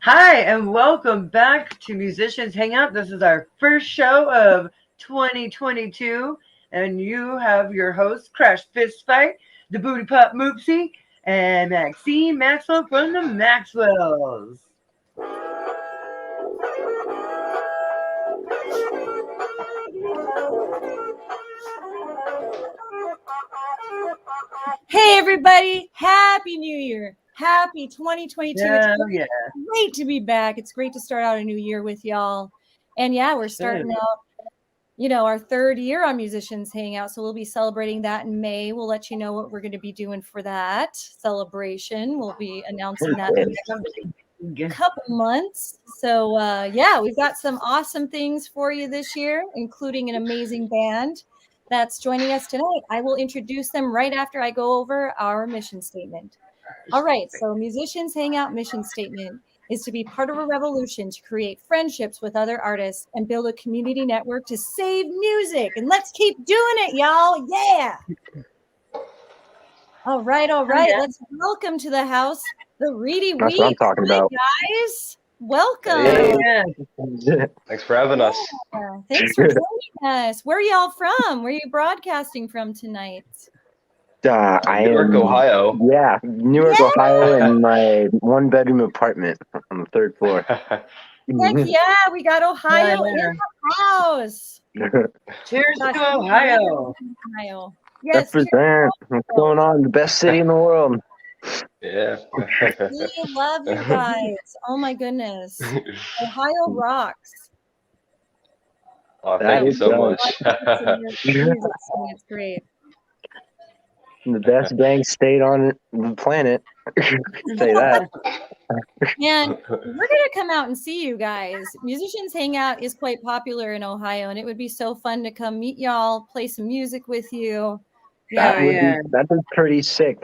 Hi, and welcome back to Musicians Hangout. This is our first show of 2022, and you have your host, Crash Fist Fight, the Booty Pop Moopsie, and Maxine Maxwell from the Maxwells. Hey everybody, Happy New Year. Happy 2022. Yeah, It's great to be back. It's great to start out a new year with y'all. And yeah, we're starting out, our third year on Musicians Hangout. So we'll be celebrating that in May. We'll let you know what we're going to be doing for that celebration. We'll be announcing that in the next couple months. So yeah, we've got some awesome things for you this year, including an amazing band that's joining us tonight. I will introduce them right after I go over our mission statement. All right, so Musicians Hangout mission statement is to be part of a revolution to create friendships with other artists and build a community network to save music. And let's keep doing it, y'all. Yeah. All right. Yeah. Let's welcome to the house the Reedy That's what I'm Week. talking about. Guys, welcome. Hey. Yeah. Thanks for having us. Thanks for joining us. Where are y'all from? Where are you broadcasting from tonight? I Newark, am, Ohio. Yeah, Newark, Ohio, in my one-bedroom apartment on the third floor. Heck yeah, we got Ohio in the house. Cheers to Ohio. Yes, Represent. What's going on? The best city in the world. Yeah. we love you guys. Oh my goodness. Ohio rocks. Oh, thank you so much. It's great. The best dang state on the planet. Say that. And we're going to come out and see you guys. Musicians Hangout is quite popular in Ohio, and it would be so fun to come meet y'all, play some music with you. That'd be pretty sick.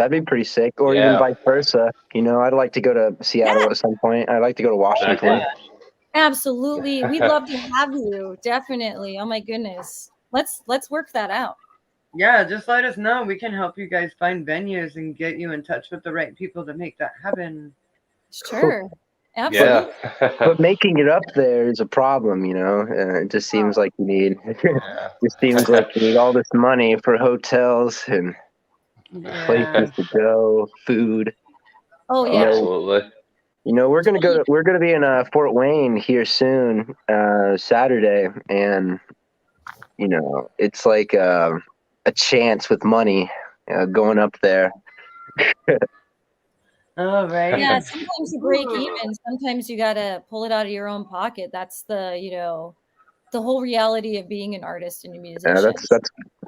Or even vice versa. I'd like to go to Seattle at some point. I'd like to go to Washington. Absolutely. We'd love to have you. Definitely. Oh my goodness. Let's work that out. Yeah, just let us know. We can help you guys find venues and get you in touch with the right people to make that happen. Sure. Absolutely. Yeah. But making it up there is a problem, it just seems like you need all this money for hotels and places to go, food. Oh yeah. Absolutely. We're gonna be in Fort Wayne here soon, Saturday, and it's like a chance with money going up there. Oh, right. Yeah, sometimes you break even. Sometimes you got to pull it out of your own pocket. That's the whole reality of being an artist and a musician.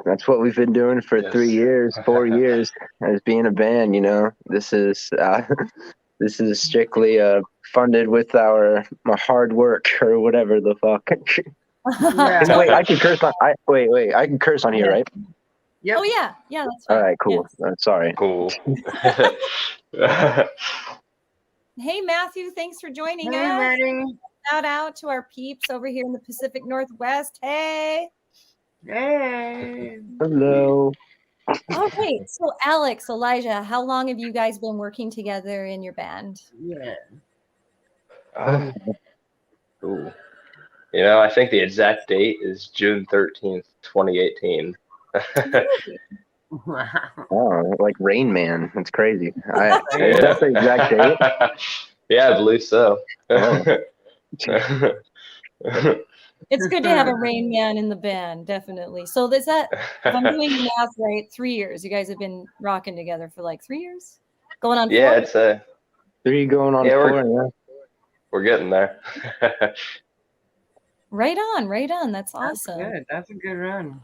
That's what we've been doing for 3 years, 4 years as being a band. This is strictly funded with my hard work or whatever the fuck. Wait, I can curse on. Wait, I can curse on here, right? Yep. Oh yeah, that's fine. All right, cool. Sorry. Cool. Hey Matthew, thanks for joining us. Ready? Shout out to our peeps over here in the Pacific Northwest. Hey. Hello. Okay, so Alex, Elijah, how long have you guys been working together in your band? Yeah. Cool. I think the exact date is June 13th, 2018. Wow. Oh, like Rain Man. That's crazy. That's the exact date. Yeah, I believe so. It's good to have a Rain Man in the band, definitely. So is that, if I'm doing the math right, 3 years. You guys have been rocking together for like 3 years? Going on 4? Yeah, it's 3 going on 4. We're getting there. Right on. That's awesome. Good. That's a good run.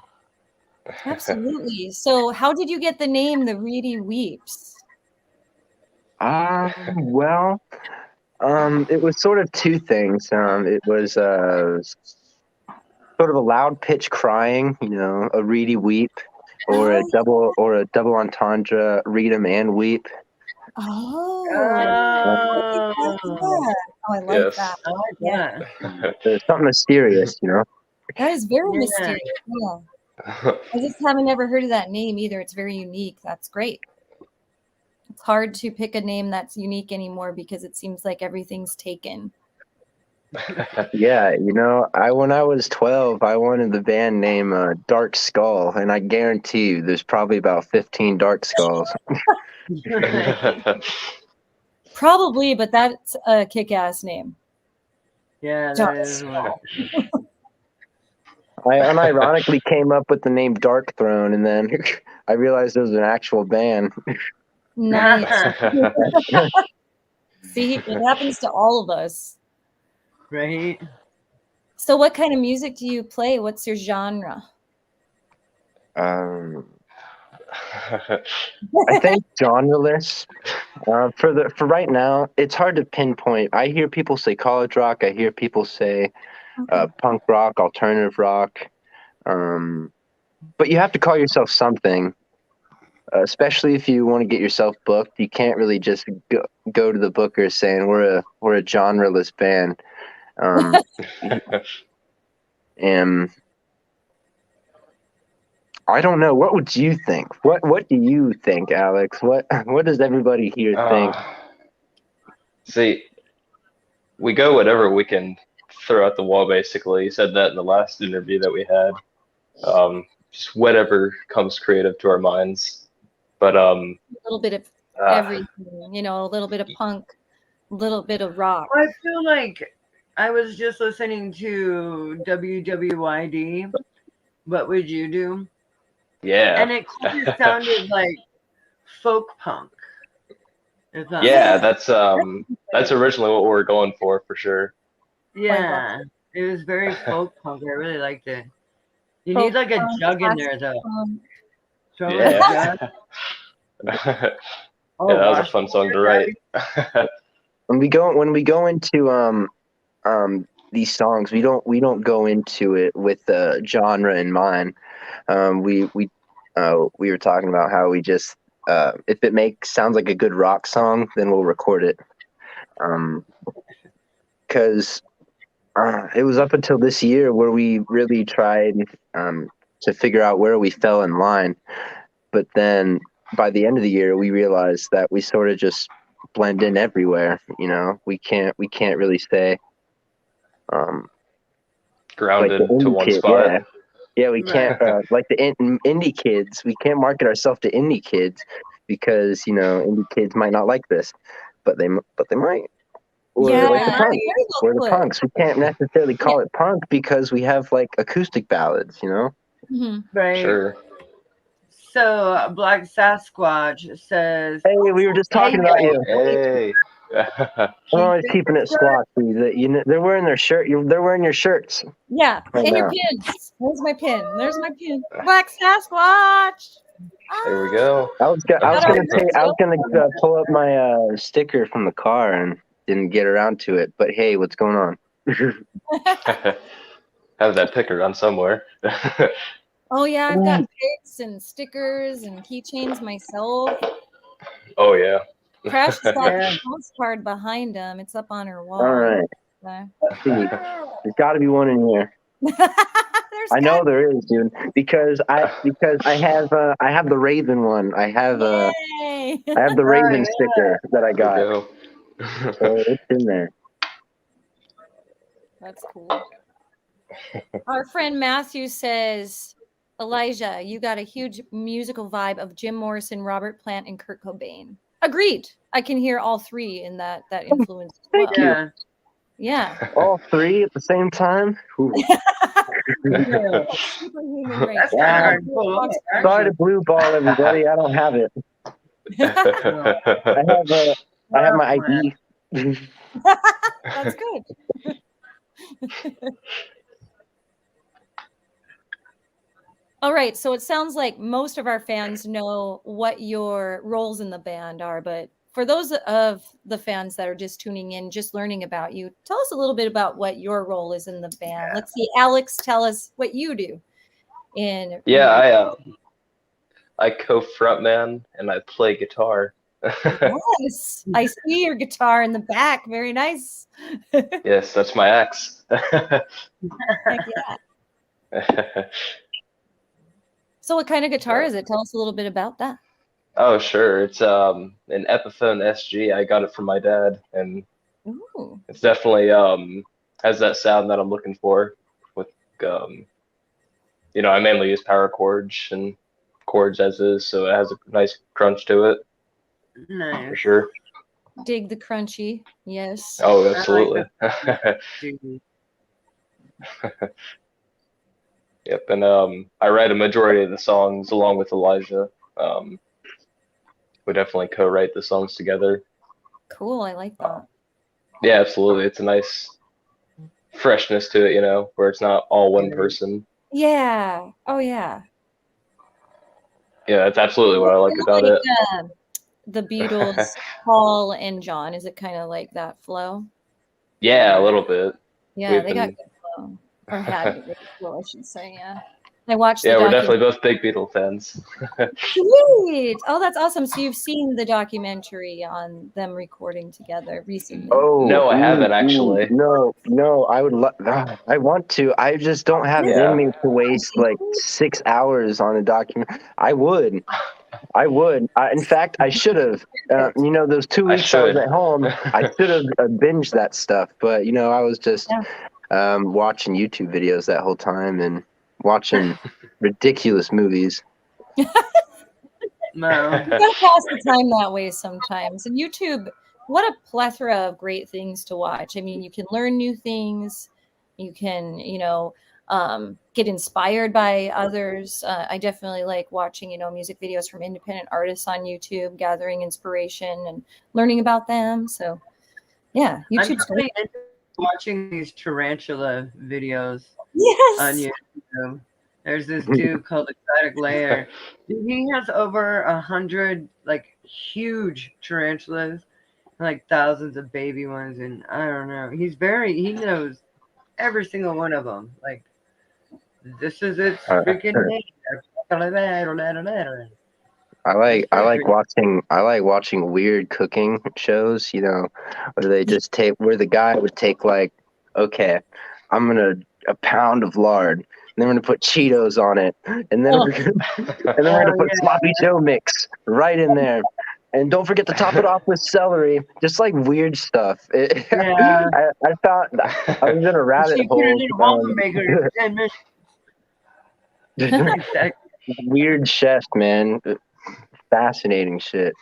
Absolutely. So how did you get the name The Reedy Weeps? Well, it was sort of two things. It was sort of a loud pitch crying, a reedy weep, or a double entendre, read 'em and weep. Oh, I like that. I like that. There's something mysterious, That is very mysterious. Yeah. I just haven't ever heard of that name either. It's very unique. That's great. It's hard to pick a name that's unique anymore because it seems like everything's taken. Yeah, when I was 12, I wanted the band name Dark Skull, and I guarantee you there's probably about 15 Dark Skulls. Probably, but that's a kick-ass name. Yeah, that is one. I unironically came up with the name Dark Throne, and then I realized it was an actual band. Nice. See, it happens to all of us. Right? So what kind of music do you play? What's your genre? I think genreless. For right now, it's hard to pinpoint. I hear people say college rock. I hear people say punk rock, alternative rock. But you have to call yourself something, especially if you want to get yourself booked. You can't really just go to the booker saying we're a genreless band. And I don't know. What would you think? What do you think, Alex? What does everybody here think? See, we go whatever we can throw at the wall, basically. You said that in the last interview that we had. Just whatever comes creative to our minds. But a little bit of everything, a little bit of punk, a little bit of rock. I feel like I was just listening to WWYD. What would you do? Yeah. And it kind of sounded like folk punk. Yeah, that's originally what we were going for sure. Yeah, it was very folk punk. I really liked it. You Folk need like a punk, jug in there though. Throw in a Yeah. jug. Yeah, that was a fun song to write. When we go into these songs, we don't go into it with the genre in mind. We were talking about how we just if it sounds like a good rock song, then we'll record it. Because it was up until this year where we really tried to figure out where we fell in line, but then by the end of the year, we realized that we sort of just blend in everywhere. We can't really say Grounded like to one kid, spot. Yeah, we can't like the indie kids. We can't market ourselves to indie kids because indie kids might not like this, but they might. Or like the punk. We're the punks. We can't necessarily call it punk because we have like acoustic ballads, Mm-hmm. Right. Sure. So Black Sasquatch says, "Hey, we were just talking about you." Hey. I'm always keeping it squatchy. They're wearing their shirt. They're wearing your shirts. Yeah, and your pins. There's my pin. There's my pin. Black Sasquatch. There we go. I was gonna pull up my sticker from the car and didn't get around to it. But hey, what's going on? Have that picker on somewhere. Oh yeah, I've got pics and stickers and keychains myself. Oh yeah. Crash has got the postcard behind him. It's up on her wall. All right. Let's see. There's got to be one in here. I know there is, dude. Because I have the Raven one. I have the Raven sticker that I got. So it's in there. That's cool. Our friend Matthew says, Elijah, you got a huge musical vibe of Jim Morrison, Robert Plant, and Kurt Cobain. Agreed. I can hear all three in that influence as well. Thank you. Yeah. All three at the same time? Sorry to blue ball everybody. I don't have it. I have my ID. That's good. All right, so it sounds like most of our fans know what your roles in the band are, but for those of the fans that are just tuning in, just learning about you, tell us a little bit about what your role is in the band. Let's see, Alex, tell us what you do. I co-frontman and I play guitar. Yes, I see your guitar in the back. Very nice. Yes, that's my axe. So what kind of guitar is it? Tell us a little bit about that. Oh, sure. It's an Epiphone SG. I got it from my dad, and Ooh. it's definitely has that sound that I'm looking for. With I mainly use power chords and chords as is, so it has a nice crunch to it for Nice. sure. Dig the crunchy. Yes. Oh, I like absolutely. Dude. Yep, and I write a majority of the songs along with Elijah. We definitely co-write the songs together. Cool. I like that. Yeah, absolutely. It's a nice freshness to it, where it's not all one person. Yeah. Oh yeah. Yeah, that's absolutely what I like about it. The Beatles, Paul and John. Is it kind of like that flow? Yeah, a little bit. Yeah, We've they got been, good flow, or had good flow, I should say. Yeah, I watched the yeah, we're documentary. definitely both big Beatle fans. Sweet. Oh, that's awesome. So you've seen the documentary on them recording together recently? Oh, No, I haven't actually. no, I would I want to. I just don't have it Yeah. in me to waste like 6 hours on a document. I would. In fact, I should have. Those 2 I weeks I was should. at home, I should have binged that stuff. But I was just Yeah. watching YouTube videos that whole time and watching ridiculous movies. No. You gotta pass the time that way sometimes. And YouTube, what a plethora of great things to watch. I mean, you can learn new things. You can, get inspired by others. I definitely like watching, music videos from independent artists on YouTube, gathering inspiration and learning about them. So, yeah, I'm YouTube's great. definitely into watching these tarantula videos on Yes. YouTube. There's this dude called Exotic Layer. He has over 100 like huge tarantulas, like thousands of baby ones, and I don't know. He knows every single one of them. Like this is its freaking name. I like watching weird cooking shows, where the guy would take like, okay, I'm gonna a pound of lard, and then we're gonna put Cheetos on it, and then we're gonna put sloppy Joe mix right in there. And don't forget to top it off with celery, just like weird stuff. Yeah. I thought I was in a rabbit She put it hole. in a waffle maker in 10 minutes. Exactly. Weird chef, man. Fascinating shit.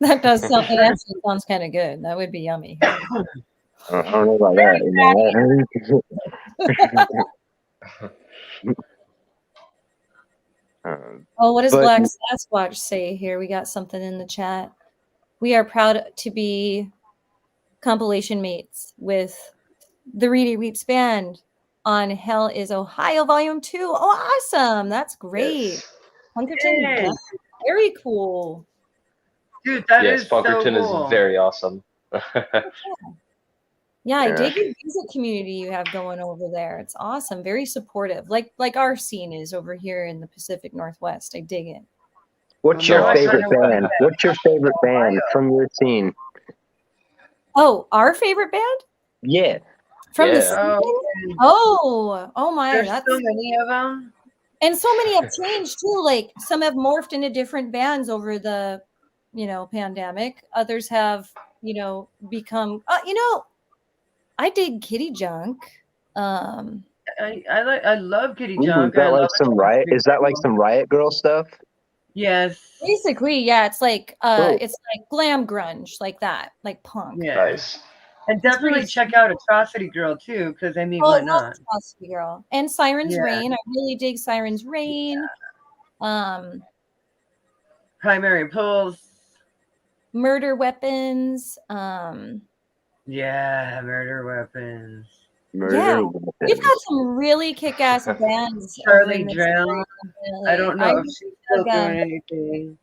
That does sound, it actually sounds kind of good. That would be yummy. I don't know about that. Oh, what does But Black Sasquatch say here? We got something in the chat. We are proud to be compilation mates with the Reedy Weeps Band on Hell is Ohio Volume 2. Oh, awesome. That's great. Yes. Punkerton, Yay. that's very cool. Dude, that Yes, is so Bunkerton cool. is very awesome. Yeah, I dig the music community you have going over there. It's awesome. Very supportive. Like our scene is over here in the Pacific Northwest. I dig it. what's So your favorite awesome. band? What's your favorite band from your scene? Oh, our favorite band? Yeah. From the Yeah. scene? Oh my. There's That's so many of them. and so many have changed too. Like some have morphed into different bands over the, pandemic. Others have, become. I dig Kitty Junk. I love Kitty Ooh, Junk. is that I like love some riot? Is that like some Riot Girl stuff? Yes. Basically, yeah, it's like Cool. it's like glam grunge, like that, like punk. Yeah. Nice. And definitely check out Atrocity Girl too, because I mean, Oh, why I love not? Atrocity Girl and Siren's Yeah. Reign. I really dig Siren's Reign. Primary Pulse. Murder Weapons. Yeah, Murder Weapons. Murder We've got some really kick-ass bands. Charlie over in this Drill. area, I don't know if she's still again. doing anything.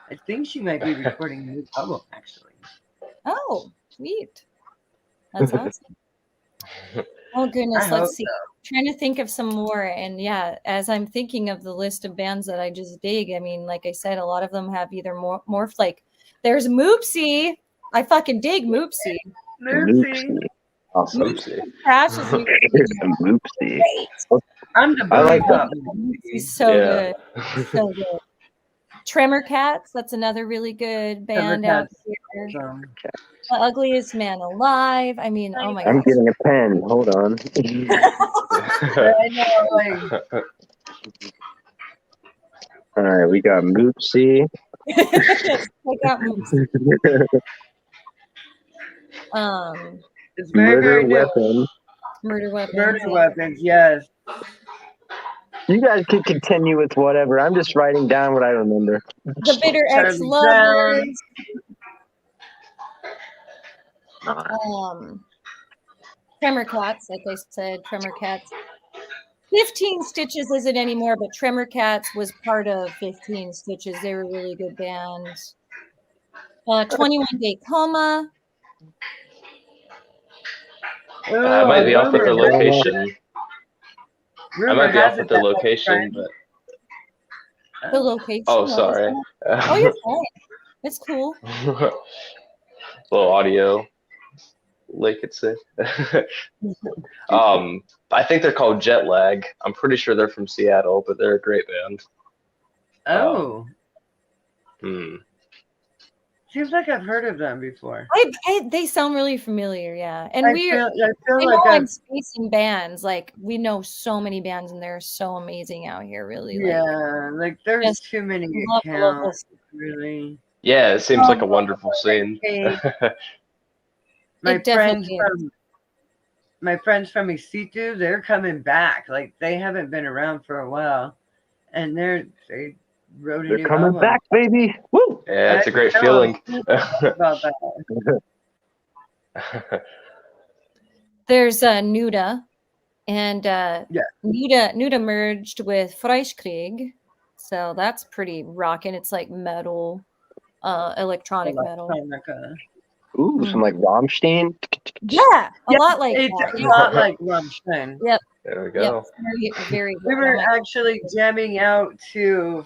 I think she might be recording a new album, actually. Oh, sweet. That's awesome. Oh goodness, I hope let's see. Trying to think of some more, and yeah, as I'm thinking of the list of bands that I just dig, I mean, like I said, a lot of them have either morphed. Like there's Moopsie. I fucking dig Moopsie. Moopsie. Awesome. Moopsie. Crash is Moopsie. I'm the I like booty pop. Moopsie's so Yeah. good. So good. Tremor Cats, that's another really good band out here. Awesome. The Ugliest Man Alive. I mean, oh my I'm gosh. getting a pen. Hold on. I know, like, All right, we got Moopsy. Check out movies. it's very, Murder very new. Weapon. Murder Weapons. Murder yeah. weapons, yes. You guys could continue with whatever. I'm just writing down what I remember. The Bitter Charlie Ex-Lovers. Brown. Tremor Cats, like I said, Tremor Cats. 15 Stitches isn't anymore, but Tremor Cats was part of 15 Stitches. They were a really good band. 21 Day Coma. I might be off with the location. I might be off with the location, but The location. oh, sorry. Oh, you're fine. It's cool. Little audio lake, it say. I think they're called Jet Lag. I'm pretty sure they're from Seattle, but they're a great band. Oh. Hmm. Seems like I've heard of them before. They sound really familiar, yeah. And I I feel know like I'm spacing bands. Like we know so many bands, and they're so amazing out here. Really, like there's just too many love accounts. Really, Yeah, it seems like a wonderful scene. my It definitely friends from Isitu, they're coming back. Like they haven't been around for a while, and they wrote a They're new coming album. back, baby. Woo! Yeah, it's a great feeling. About that. There's Nuda, and Nuda merged with Freiskrieg, so that's pretty rocking. It's like metal, electronic metal. Ooh, some like Rammstein. Yeah, a lot like it's that. a lot like Rammstein. Yep. There we go. Yep. Very, We were actually jamming out to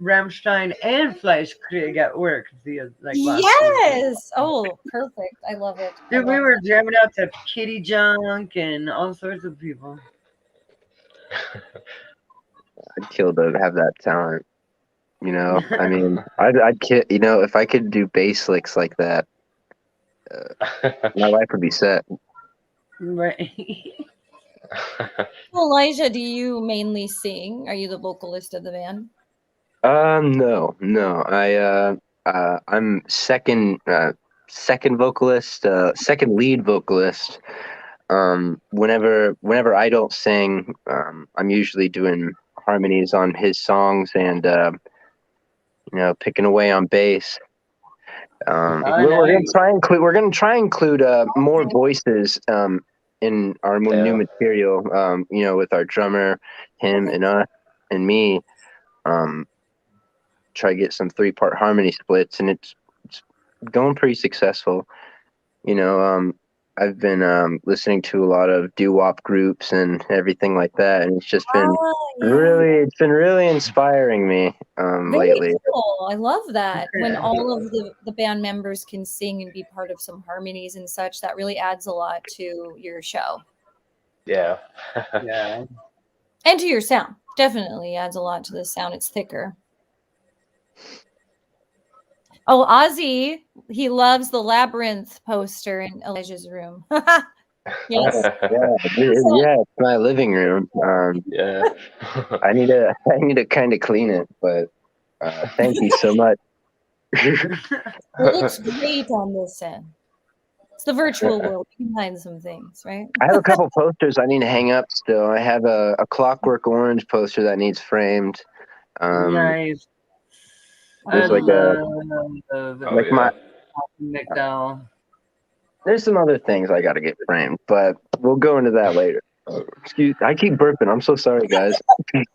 Rammstein and Fleischkrieg at work via last week. Yes. Oh, perfect. I love it. Dude, we were jamming out to Kitty Junk and all sorts of people. I'd kill to have that talent. You know, I mean, I'd kill. You know, if I could do bass licks like that, my life would be set. Right. Elijah, do you mainly sing? Are you the vocalist of the band? No. I'm second vocalist, second lead vocalist. Whenever I don't sing, I'm usually doing harmonies on his songs and picking away on bass. We're gonna try and include more voices in our new material. With our drummer, him and us and me. Try to get some 3-part harmony splits, and it's going pretty successful. I've been listening to a lot of doo-wop groups and everything like that, and it's just been really inspiring me lately. Cool. I love that when all of the band members can sing and be part of some harmonies and such. That really adds a lot to your show. Yeah. Yeah. And to your sound. Definitely adds a lot to the sound. It's thicker. Oh, Ozzy, he loves the Labyrinth poster in Elijah's room. Yes. Yeah, it's my living room. Yeah. I need to kind of clean it, but thank you so much. It looks great on this end. It's the virtual world. You can hide some things, right? I have a couple posters I need to hang up still. I have a Clockwork Orange poster that needs framed. Nice. There's my McDowell. There's some other things I got to get framed, but we'll go into that later. I keep burping. I'm so sorry, guys.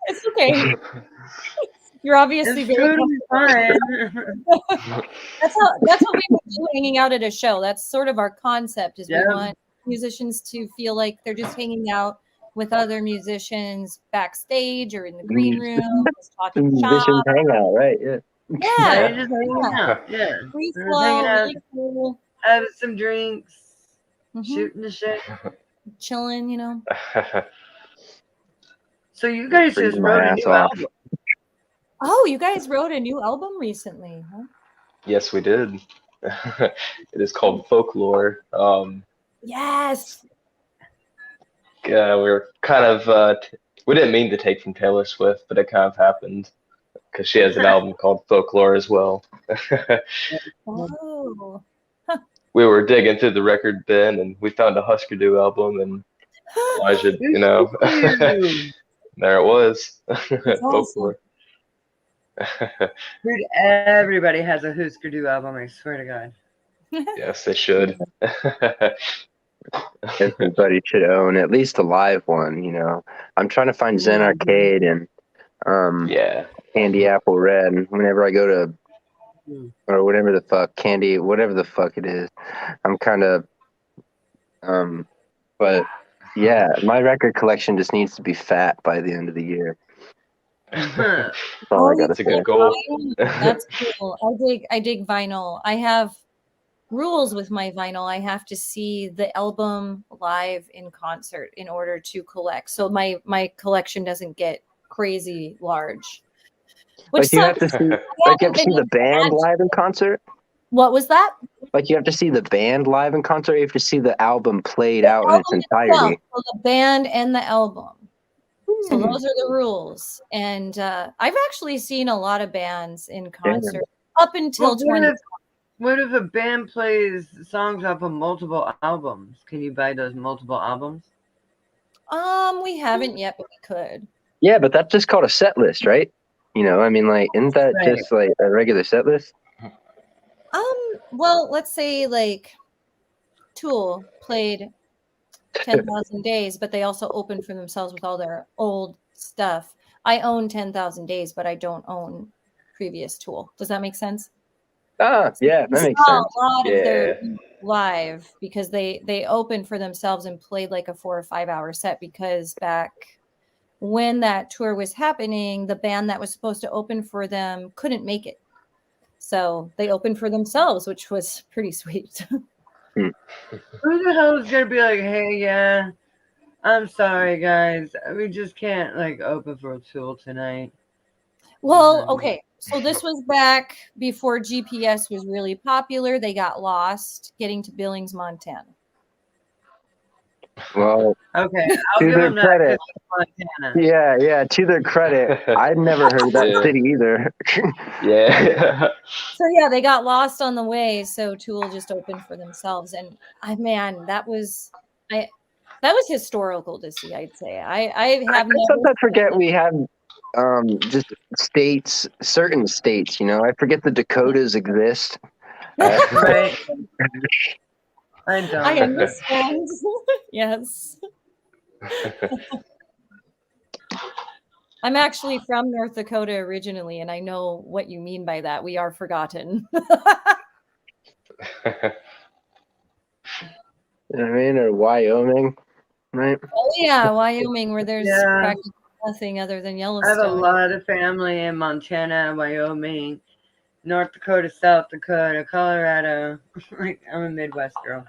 It's okay. You're obviously It's very totally fine. That's what we would do hanging out at a show. That's sort of our concept. We want musicians to feel like they're just hanging out with other musicians backstage or in the green room, just talking musicians hangout, right? Yeah. Yeah, just hanging out. Yeah, free flow, really cool. Having some drinks, shooting the shit, chilling. So you guys just wrote a new album. Oh, you guys wrote a new album recently, huh? Yes, we did. It is called Folklore. Yes. We were kind of we didn't mean to take from Taylor Swift, but it kind of happened because she has an album called Folklore as well. Oh. We were digging through the record bin, and we found a Husker Du album, and Elijah, there it was, That's awesome. Folklore. Dude, everybody has a Husker Du album, I swear to God. Yes, they should. Everybody should own at least a live one. I'm trying to find Zen Arcade and Yeah. Candy Apple Red. And whenever I go to or whatever the fuck Candy, whatever the fuck it is, I'm kind of but yeah, my record collection just needs to be fat by the end of the year. That's all I gotta That's a say. good goal. That's cool. I dig vinyl. I have rules with my vinyl. I have to see the album live in concert in order to collect. So my collection doesn't get crazy large. Which Like you have to see the band live in concert? What was that? Like you have to see the band live in concert, or you have to see the album played out in its entirety. So the band and the album. So those are the rules. And I've actually seen a lot of bands in concert up until 20. What if a band plays songs off of multiple albums? Can you buy those multiple albums? We haven't yet, but we could. Yeah, but that's just called a set list, right? Isn't that just like a regular set list? Well, let's say like Tool played 10,000 Days, but they also opened for themselves with all their old stuff. I own 10,000 Days, but I don't own previous Tool. Does that make sense? Yeah, that makes sense. A lot of their live because they opened for themselves and played like a 4 or 5 hour set because back when that tour was happening, the band that was supposed to open for them couldn't make it. So they opened for themselves, which was pretty sweet. Who the hell is going to be like, hey, yeah, I'm sorry, guys. We just can't like open for a Tool tonight. Well, okay. So this was back before GPS was really popular. They got lost getting to Billings, Montana. Well, okay, I'll give them that. Montana. Yeah. To their credit, I'd never heard of that city either. Yeah. So yeah, they got lost on the way. So Tool just opened for themselves, and that was historical to see. I'd say I sometimes forget we have just certain states. I forget the Dakotas exist. Right. I don't. I understand. Yes. I'm actually from North Dakota originally, and I know what you mean by that. We are forgotten. Or Wyoming, right? Oh yeah, Wyoming, where there's practically nothing other than Yellowstone. I have a lot of family in Montana, Wyoming, North Dakota, South Dakota, Colorado. Like I'm a Midwest girl.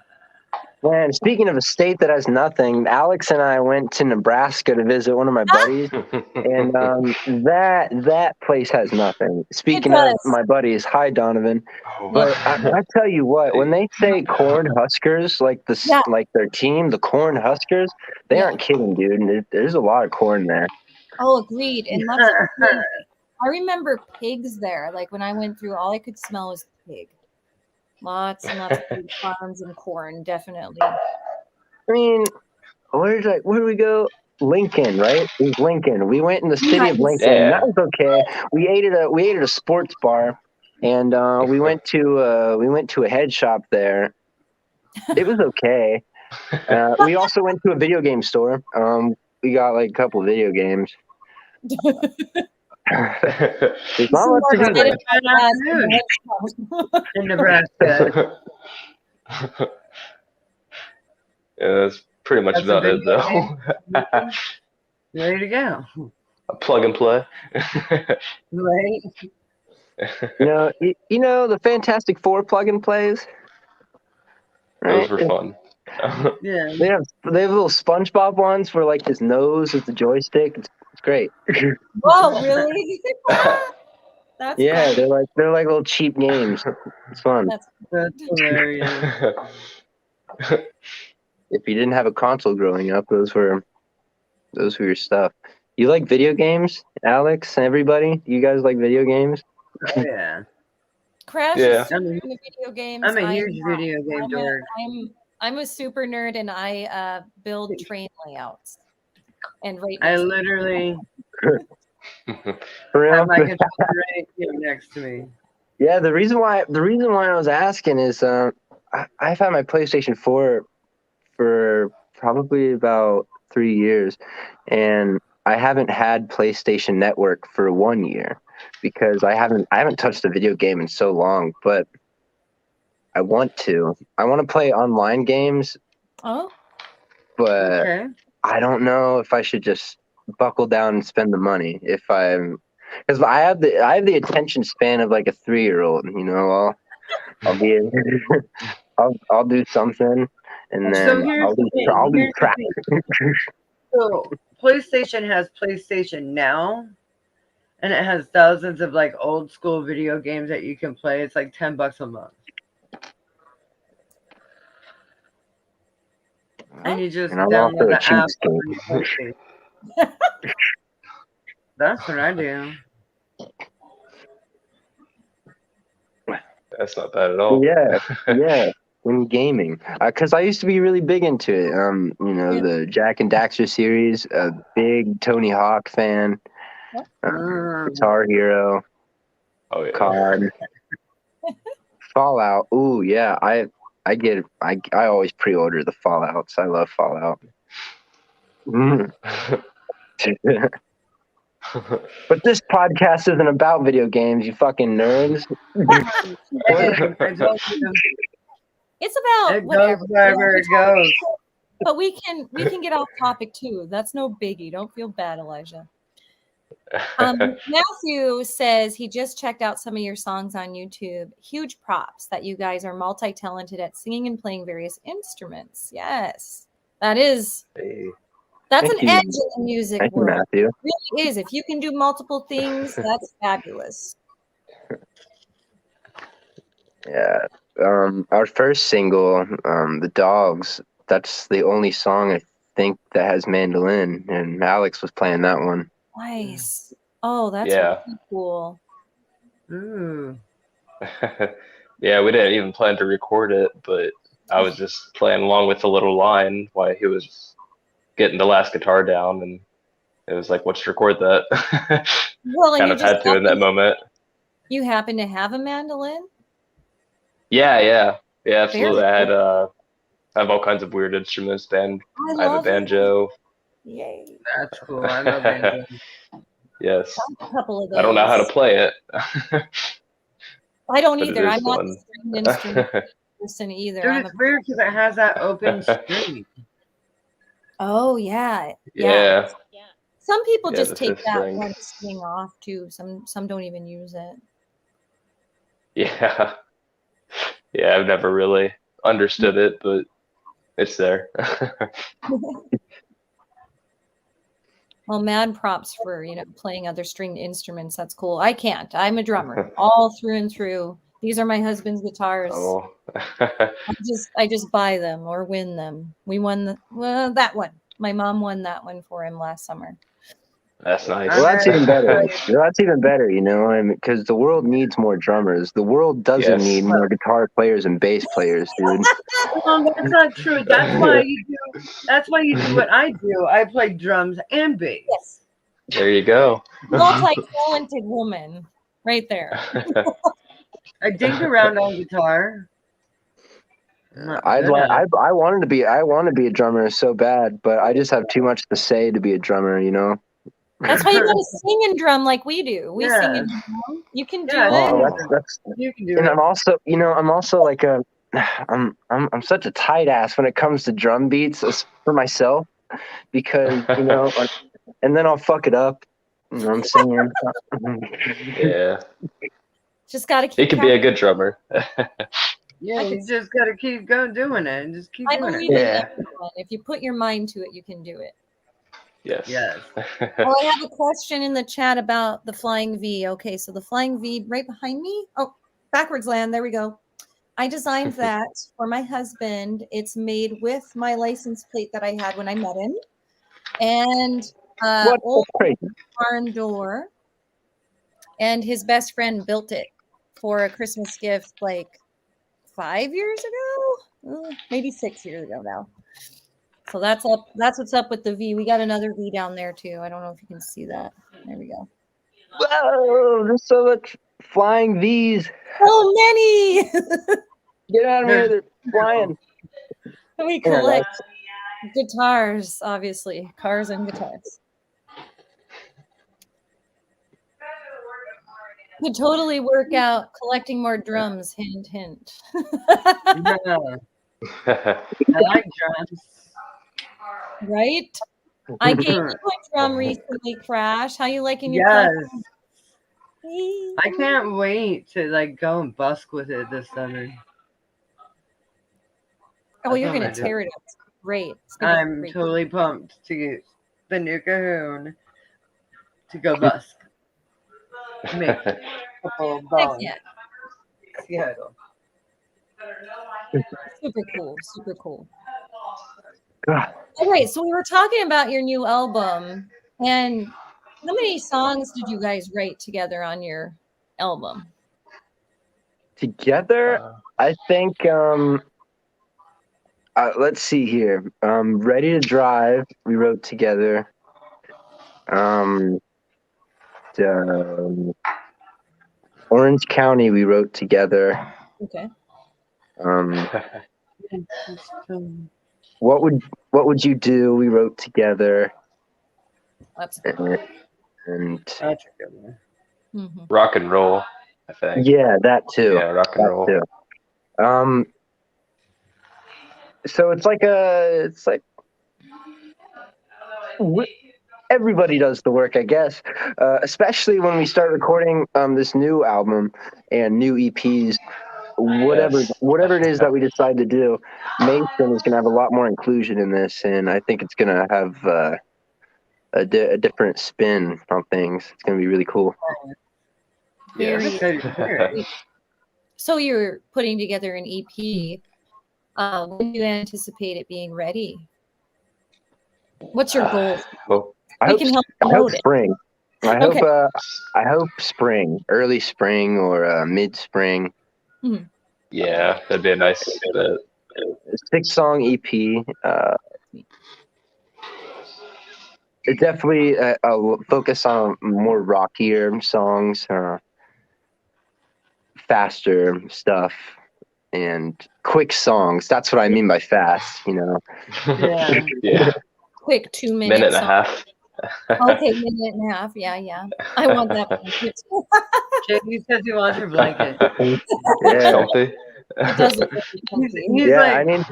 Man, speaking of a state that has nothing, Alex and I went to Nebraska to visit one of my buddies, and that place has nothing. Speaking of my buddies, hi Donovan. But I tell you what, when they say Corn Huskers, like their team, the Corn Huskers, they aren't kidding, dude. There's a lot of corn there. Oh, agreed. And that's I remember pigs there. Like when I went through, all I could smell was pig. Lots and lots of pig farms and corn, definitely. I mean, where did we go? Lincoln, right? It was Lincoln. We went in the city of Lincoln. Yeah. That was okay. We ate at a sports bar, and we went to a head shop there. It was okay. We also went to a video game store. We got like a couple of video games. There's not much to do in Nebraska. Yeah, that's pretty much about it, though. Ready to go. A plug and play. Right. You know the Fantastic Four plug and plays. Right? Those were fun. Yeah. They have little SpongeBob ones for like his nose with the joystick. It's great. Whoa, really? That's Yeah, funny. they're like little cheap games. It's fun. That's hilarious. If you didn't have a console growing up, those were your stuff. You like video games, Alex? Everybody, you guys like video games? Oh yeah. Crash Yeah. is super into video games. I'm a huge video game dork. I'm a super nerd, and I build train layouts and rate. I literally For have real? my controller right here next to me. Yeah, the reason why I was asking is I've had my PlayStation 4 for probably about 3 years, and I haven't had PlayStation Network for 1 year because I haven't touched a video game in so long. But I want to play online games, Oh, but Okay. I don't know if I should just buckle down and spend the money because I have the attention span of like a 3-year-old. You know, I'll be I'll do something and So then here's the thing. I'll lose Here's the track. thing. So PlayStation has PlayStation Now, and it has thousands of like old school video games that you can play. It's like $10 a month, and you just And I'm also download a the app. cheapskate. That's what I do. That's not bad at all. Yeah. In gaming, because I used to be really big into it. The Jack and Daxter series, a big Tony Hawk fan, Guitar Hero, Oh yeah. COD, Fallout. Ooh, yeah, I always pre-order the Fallouts. I love Fallout. But this podcast isn't about video games, you fucking nerds. Hey, I told you, it's about it whatever. goes wherever it goes. But we can get off topic too. That's no biggie. Don't feel bad, Elijah. Matthew says he just checked out some of your songs on YouTube. Huge props that you guys are multi-talented at singing and playing various instruments. Yes, that's Thank an you. edge in the music Thank you, world. Matthew. It really is. If you can do multiple things, that's fabulous. Yeah. Our first single, The Dogs, that's the only song I think that has mandolin, and Alex was playing that one. Nice. Oh, that's Yeah. really cool. Ooh. Yeah, we didn't even plan to record it, but I was just playing along with the little line while he was getting the last guitar down, and it was like, let's record that. Well, and Kind of had to in that moment. You happen to have a mandolin? Yeah, absolutely. Very I have all kinds of weird instruments. I have a love it. banjo. Yay. That's cool. I love banjo. Yes. A couple of those. I don't know how to play it. I don't but it either. is I'm not fun. a stringed instrument person either. Dude, it's weird because it has that open string. Oh yeah. Yeah. Some people Yeah, just the take fifth that string. one string off too. Some don't even use it. Yeah. Yeah, I've never really understood it, but it's there. Well, mad props for playing other stringed instruments. That's cool. I can't. I'm a drummer all through and through. These are my husband's guitars. Oh. I just buy them or win them. We won that one. My mom won that one for him last summer. That's nice. Well, that's even better. That's even better, because the world needs more drummers. The world doesn't Yes. need more guitar players and bass players, dude. That's not true. That's why you do what I do. I play drums and bass. Yes. There you go. Multi-talented woman right there. I dink around on guitar. I wanted to be a drummer so bad, but I just have too much to say to be a drummer, That's why you gotta sing and drum like we do. We sing and drum. You can do it. You can do and it. I'm also like I'm such a tight ass when it comes to drum beats for myself, because and then I'll fuck it up. I'm singing. Yeah. Just gotta keep. He could be a good drummer. Yeah, you just gotta keep going doing it and just keep doing it. I believe in everyone. If you put your mind to it, you can do it. Yes. Yes. Oh, I have a question in the chat about the Flying V. Okay, so the Flying V right behind me. Oh, backwards land. There we go. I designed that for my husband. It's made with my license plate that I had when I met him, and What? old That's crazy. barn door. And his best friend built it for a Christmas gift like 5 years ago, maybe 6 years ago now. So that's up. That's what's up with the V. We got another V down there too. I don't know if you can see that. There we go. Whoa, there's so much flying V's. So many. Get out of here, they're flying. We collect guitars, obviously, cars and guitars. Could totally work out collecting more drums. Hint, hint. Yeah. I like drums. Right? I gave you a drum recently, Crash. How you liking your Yes. drum? I can't wait to like go and busk with it this summer. Oh, you're That's what gonna I'm gonna tear it up. It's great. It's gonna be I'm great. totally pumped to get the new cajon to go busk. Make a couple of Heck bongs. yeah. Seattle. Super cool. Super cool. God. All right, so we were talking about your new album, and how many songs did you guys write together on your album? Together, I think let's see here. Ready to Drive, we wrote together. Orange County, we wrote together. Okay. What would you do? We wrote together. That's And That's a good one. mm-hmm. Rock and roll, I think. yeah, that too. Yeah, rock and That roll. too. So it's like everybody does the work, I guess. Especially when we start recording this new album and new EPs. Whatever it is that we decide to do, Mason is going to have a lot more inclusion in this, and I think it's going to have a different spin on things. It's going to be really cool. Very Yes. Excited to hear it. So you're putting together an EP. When do you anticipate it being ready? What's your goal? I can help hope promote it. spring. Okay. I hope spring, early spring or mid spring. Yeah, that'd be a nice bit. 6-song EP. It definitely I'll focus on more rockier songs, faster stuff, and quick songs. That's what I mean by fast, you know. Yeah. Yeah. Quick 2 minutes. Minute and a half. Okay, minute and a half. Yeah. I want that. JD says he wants your blanket. Yeah. Comfy. It does look really comfy. He's Yeah, like,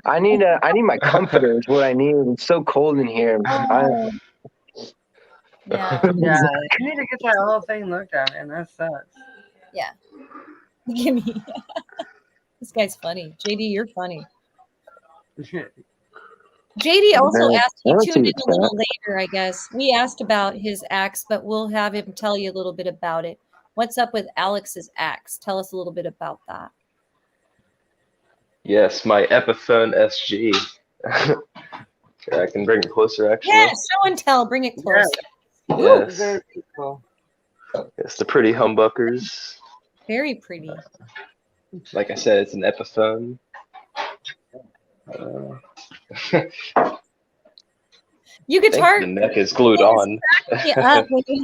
I need my comforter is what I need. It's so cold in here. Oh. Yeah. yeah, you need to get that whole thing looked at, man. That sucks. Yeah. Give me. This guy's funny. JD, you're funny. JD also asked you tuned in a little later, I guess. We asked about his axe, but we'll have him tell you a little bit about it. What's up with Alex's axe? Tell us a little bit about that. Yes, my Epiphone SG. I can bring it closer, actually. Yeah, show and tell. Bring it closer. Yes. Very cool. It's the pretty humbuckers. Very pretty. Like I said, it's an Epiphone. You guitar. The neck is glued on. Yeah, when you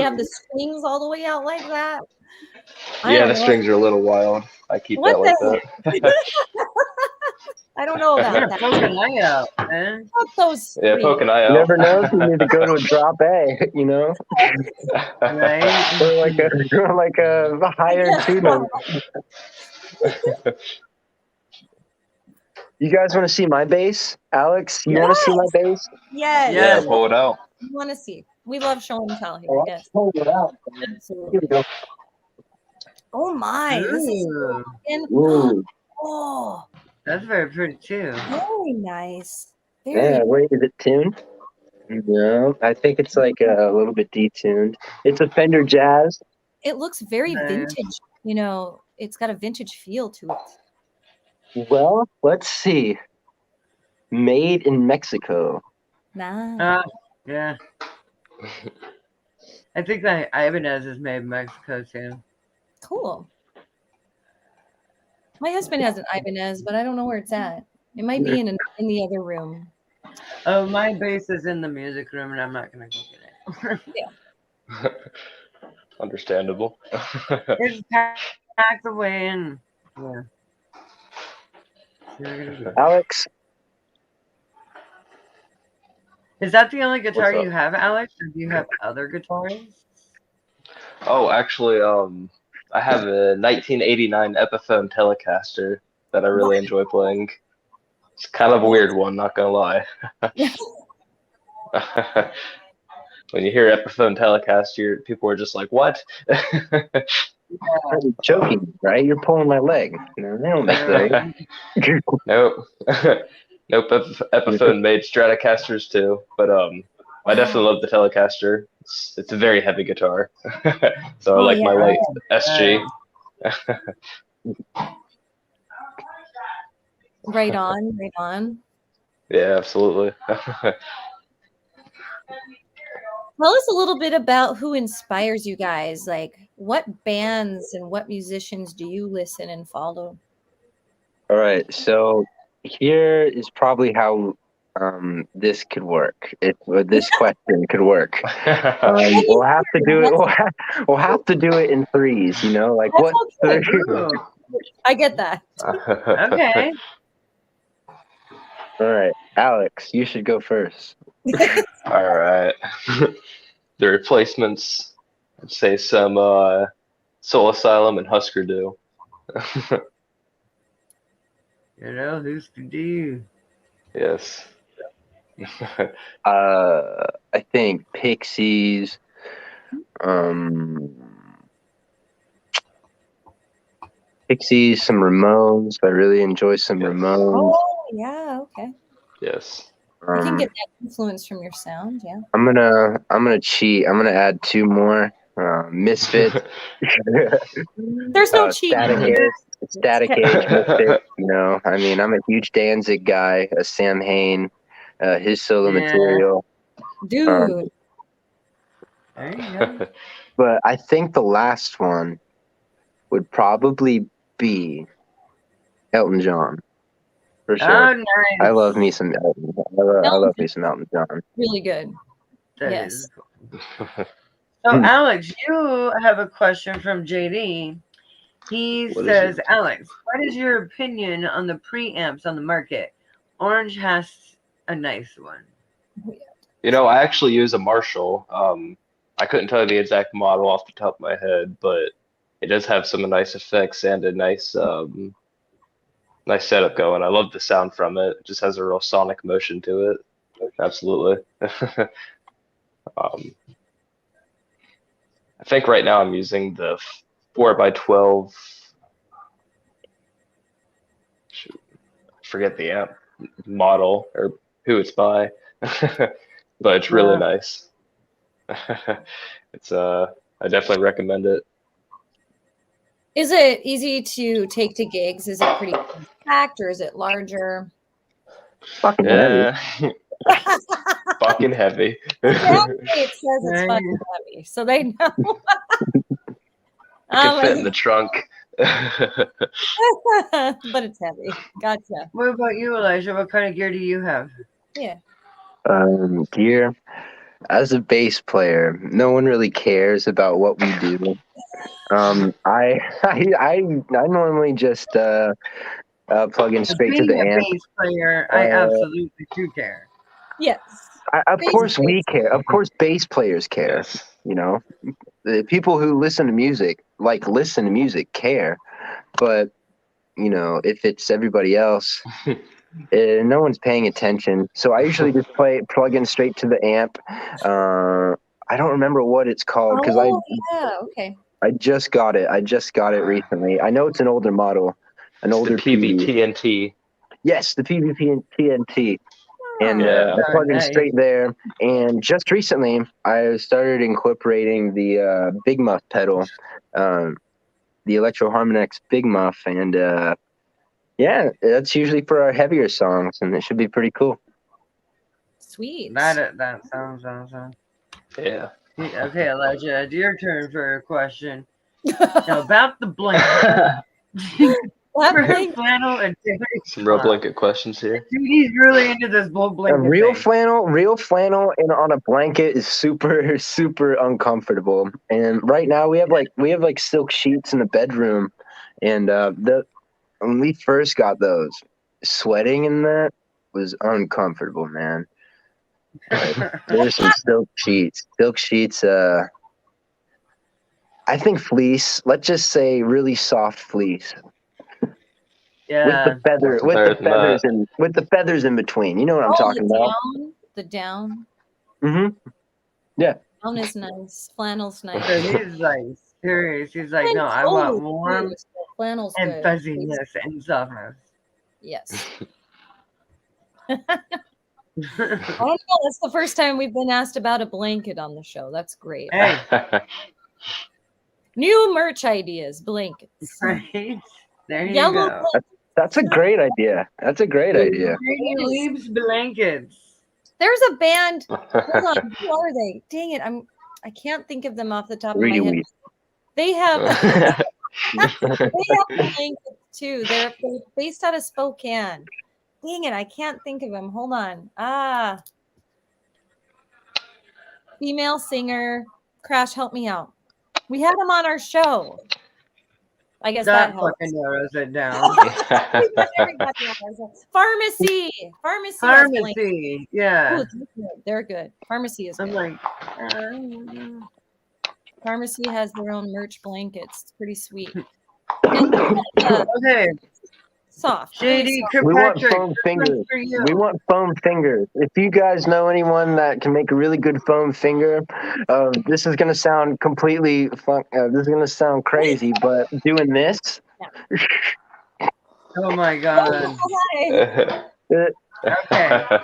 have the strings all the way out like that. Yeah, the strings are a little wild. I keep that like that. I don't know about You're that. poking an eye out, man. Not those Yeah, three. poke an eye You out. never know if you need to go to a drop A, you know, Right? or like a higher tuner. You guys want to see my bass, Alex? You want to see my bass? Yes. Yeah, pull it out. We want to see. We love show and tell here. Oh, Yes. pull it out. Absolutely. Here we go. Oh my! This is Ooh, Ooh. oh, that's very pretty too. very nice. Very Yeah, wait, is it tuned? No, I think it's like a little bit detuned. It's a Fender Jazz. It looks very Nice. vintage. You know, it's got a vintage feel to it. Well, let's see. Made in Mexico. Nice. Yeah. I think that Ibanez is made in Mexico too. Cool. My husband has an Ibanez, but I don't know where it's at. It might be in the other room. Oh, my bass is in the music room, and I'm not gonna go get it. Understandable. It's packed away, and yeah. So we're gonna do- Alex, Is that the only guitar What's you up? have, Alex, or do you have other guitars? Oh, actually, I have a 1989 Epiphone Telecaster that I really enjoy playing. It's kind of a weird one, not gonna lie. When you hear Epiphone Telecaster, people are just like, "What?" you're joking, right? You're pulling my leg. No, they don't make those. Nope. Nope. Epiphone made Stratocasters too, but I definitely love the Telecaster. It's a very heavy guitar, so I Oh, like my yeah. light SG. Right on, right on. Yeah, absolutely. Tell us a little bit about who inspires you guys. Like, what bands and what musicians do you listen and follow? All right, so here is probably how this could work. Or this question could work. We'll have to do it. We'll have to do it in threes. You know, like That's what? okay. Ooh, I get that. okay. All right, Alex, you should go first. All right. The replacements, I'd say some Soul Asylum and Husker Du. You know who's to do? Yes. I think Pixies. Pixies, some Ramones. I really enjoy some Yes. Ramones. Oh, yeah, okay. Yes. I can Um, get that influence from your sound, yeah. I'm gonna cheat. I'm gonna add two more. Misfits. There's no cheating Static here. Age. Static Age. Misfits. You know, I mean, I'm a huge Danzig guy. A Sam Hain. His solo Yeah. material. Dude. There you go. But I think the last one would probably be Elton John. For sure. Oh, nice. I love me some Elton. I love me some Elton John. Really good. That Yes. is cool. So, Alex, you have a question from JD. He What is says, it? Alex, what is your opinion on the preamps on the market? Orange has a nice one. You know, I actually use a Marshall. I couldn't tell you the exact model off the top of my head, but it does have some nice effects and a nice setup going. I love the sound from it. It just has a real sonic motion to it. Absolutely. I think right now I'm using the 4x12. Shoot, I forget the amp model or who it's by, but it's really nice. It's I definitely recommend it. Is it easy to take to gigs? Is it pretty compact or is it larger? Fucking heavy. Yeah, fucking heavy. Exactly. It says it's fucking heavy, so they know. Can fit in the trunk. But it's heavy. Gotcha. What about you, Elijah? What kind of gear do you have? Yeah. Gear. As a bass player, no one really cares about what we do. I normally just plug in straight to Being the a amp. bass player, I absolutely do care. Yes. Of course we care. Of course bass players care. Yes. You know, the people who listen to music care, but you know, if it's everybody else, no one's paying attention. So I usually just plug in straight to the amp. I don't remember what it's called because yeah, okay. I just got it. I just got it recently. I know it's an older model, an older the PVTNT. Yes, the PVP and TNT. And Yeah. I plug in nice. straight there. And just recently, I started incorporating the Big Muff pedal, the Electro Harmonix Big Muff, and yeah, that's usually for our heavier songs, and it should be pretty cool. Sweet. That sounds awesome. Yeah. Okay, Elijah, it's your turn for a question. Now about the blanket. That For blanket- flannel and Some real blanket questions here. He's really into this whole A blanket real thing. flannel, and on a blanket is super, super uncomfortable. And right now we have like silk sheets in the bedroom, and when we first got those, sweating in that was uncomfortable, man. There's some silk sheets. Silk sheets. I think fleece. Let's just say really soft fleece Yeah. with the feathers in between. You know what I'm talking about? The down. Mm-hmm. Down is nice. Flannel's nice. So he's like serious. He's like, no, I want warm Flannel's and good. fuzziness and softness. Yes. I don't know. That's the first time we've been asked about a blanket on the show. That's great. Hey, New merch ideas, blankets. right? There you Yellow go. That's a great idea. That's a great idea. Green Leaves blankets. There's a band. Hold on. Who are they? Dang it. I can't think of them off the top of my head. Really. They have blankets too. They're based out of Spokane. Dang it, I can't think of them. Hold on. Female singer. Crash, help me out. We had them on our show. I guess that That helps. fucking narrows it down. Pharmacy. Pharmacy. has blankets. Pharmacy. Yeah. Ooh, they're good. Pharmacy is I'm good. like, Pharmacy has their own merch blankets. It's pretty sweet. okay. Soft. Really JD soft. We want Kirkpatrick. foam fingers. For you. We want foam fingers. If you guys know anyone that can make a really good foam finger, this is gonna sound completely this is gonna sound crazy, but doing this. Oh my god. Hi. Okay.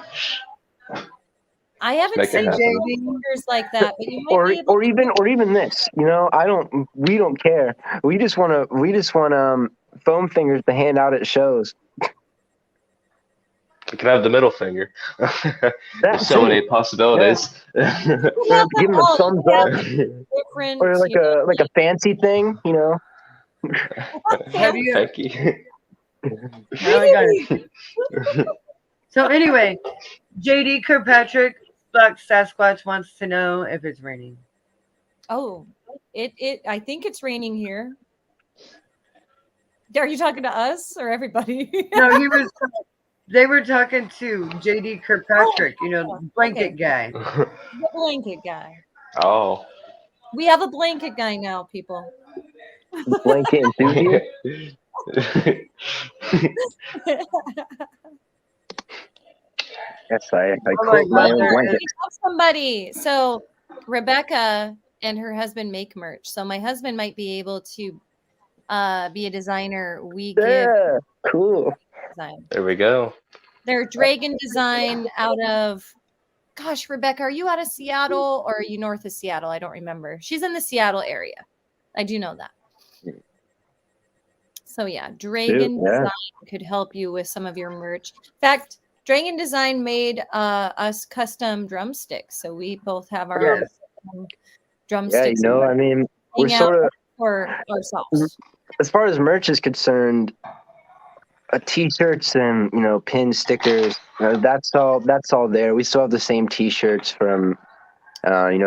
I haven't Make it seen happen. fingers like that, but you might be able or even this. You know, we don't care. We just want foam fingers to hand out at shows. You can have the middle finger. There's so many possibilities. Give them a thumbs up, different, or like a fancy thing, you know. Have you? Thank you. Now I got it. So anyway, JD Kirkpatrick, Black Sasquatch wants to know if it's raining. Oh, I think it's raining here. Are you talking to us or everybody? No, they were talking to JD Kirkpatrick, the blanket guy. The blanket guy. Oh. We have a blanket guy now, people. Blanket enthusiast. Yes, I quote my own blanket. We have somebody. So Rebecca and her husband make merch. So my husband might be able to be a designer. We give cool. design. There we go. They're dragon design out of, gosh, Rebecca, are you out of Seattle or are you north of Seattle? I don't remember. She's in the Seattle area. I do know that. So yeah, Dragon Design could help you with some of your merch. In fact, Dragon Design made us custom drumsticks. So we both have our own drumsticks. Yeah, I mean, we're sort of for ourselves. As far as merch is concerned, t-shirts and pin stickers, that's all there. We still have the same t-shirts from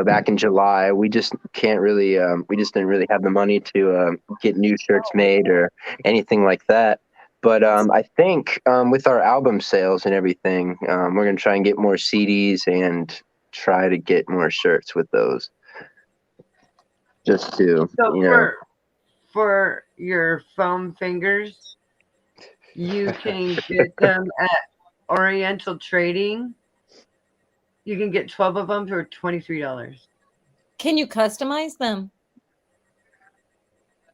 back in July. We just can't really we just didn't really have the money to get new shirts made or anything like that. But I think with our album sales and everything, we're gonna try and get more CDs and try to get more shirts with those. Just to for your foam fingers, you can get them at Oriental Trading. You can get 12 of them for $23. Can you customize them?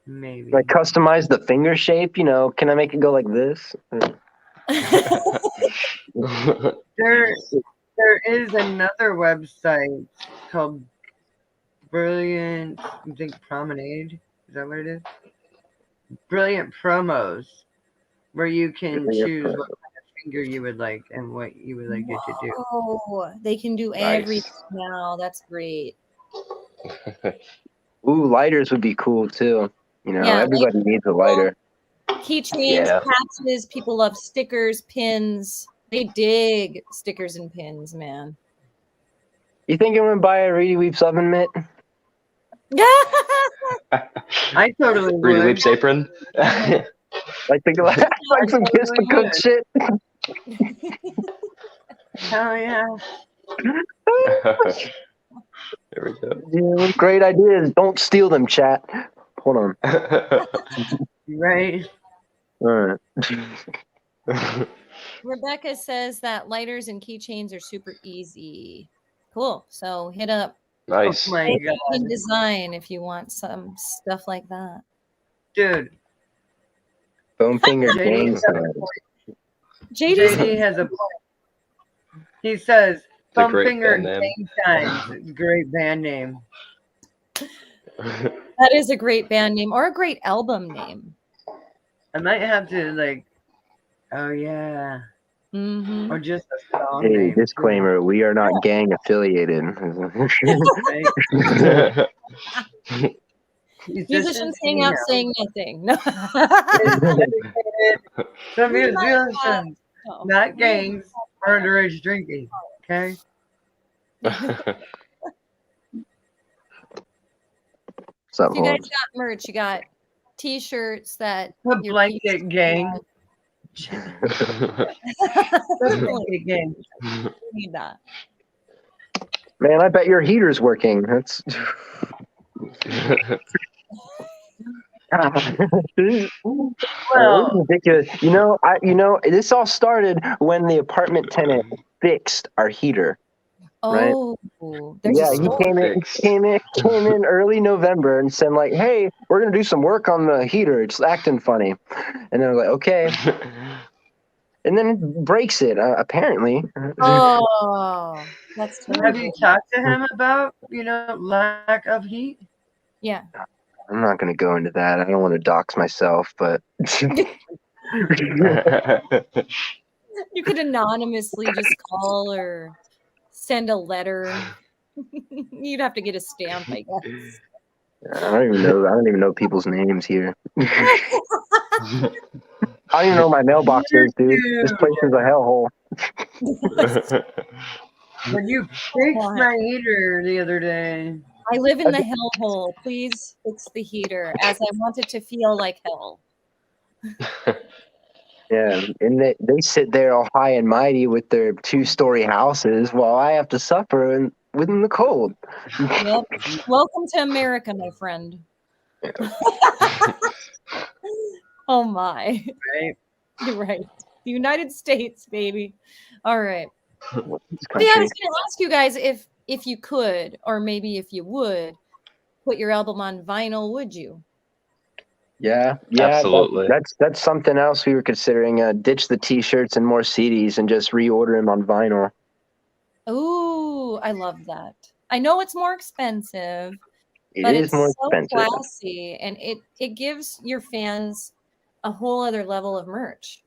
Maybe. Like customize the finger shape, can I make it go like this? There is another website called Brilliant, I think Promenade. Is that what it is? Brilliant Promos, where you can choose what kind of finger you would like and what you would like it to do. Oh, they can do Nice. everything now. That's great. Ooh, lighters would be cool too. You know, Yeah, everybody needs a lighter. Keychains, Yeah. patches. People love stickers, pins. They dig stickers and pins, man. You think I'm gonna buy a Reedy Weeps oven mitt? I totally Reedy would. Weeps apron. Like some kiss the cook shit. Hell yeah. There we go. Yeah, great ideas. Don't steal them, chat. Hold on. Right. All right. Rebecca says that lighters and keychains are super easy. Cool. So hit up Nice. Oh my god. in design if you want some stuff like that. Dude, Foam finger JD gang has a sign. point. JD's JD has a point. He says, a Thumb great Finger band name. Gang Signs. Great band name. That is a great band name or a great album name. I might have to, like, oh yeah. Mm-hmm. Or just a song Hey, name. disclaimer: we are not gang affiliated. Right? Musicians hang out saying nothing. No. Some musicians, No. not gangs, or underage drinking. Okay? So, You guys got merch. You got t-shirts that The your blanket piece gang. have. The blanket gang. You need that. man, I bet your heater's working. That's Well, ridiculous. This all started when the apartment tenant fixed our heater. Right? Oh, there's Yeah, a he story. came in early November and said like, "Hey, we're gonna do some work on the heater. It's acting funny." And then we're like, "Okay." And then it breaks it apparently. Oh, that's have terrible. you talked to him about, lack of heat? Yeah. I'm not gonna go into that. I don't want to dox myself, but You could anonymously just call or send a letter. You'd have to get a stamp, I guess. I don't even know people's names here. I don't even know my mailbox is, dude. This place is a hellhole. When you fixed my heater the other day. I live in the hellhole. Please fix the heater, as I want it to feel like hell. Yeah, and they sit there all high and mighty with their 2-story houses while I have to suffer within the cold. Yep. Welcome to America, my friend. Oh my. Right. You're right. The United States, baby. All right. This Yeah, I country. was going to ask you guys if you could, or maybe if you would, put your album on vinyl, would you? Yeah, Absolutely. That's something else we were considering. Ditch the T-shirts and more CDs and just reorder them on vinyl. Ooh, I love that. I know it's more expensive, It but is it's more so expensive. classy, and it gives your fans a whole other level of merch.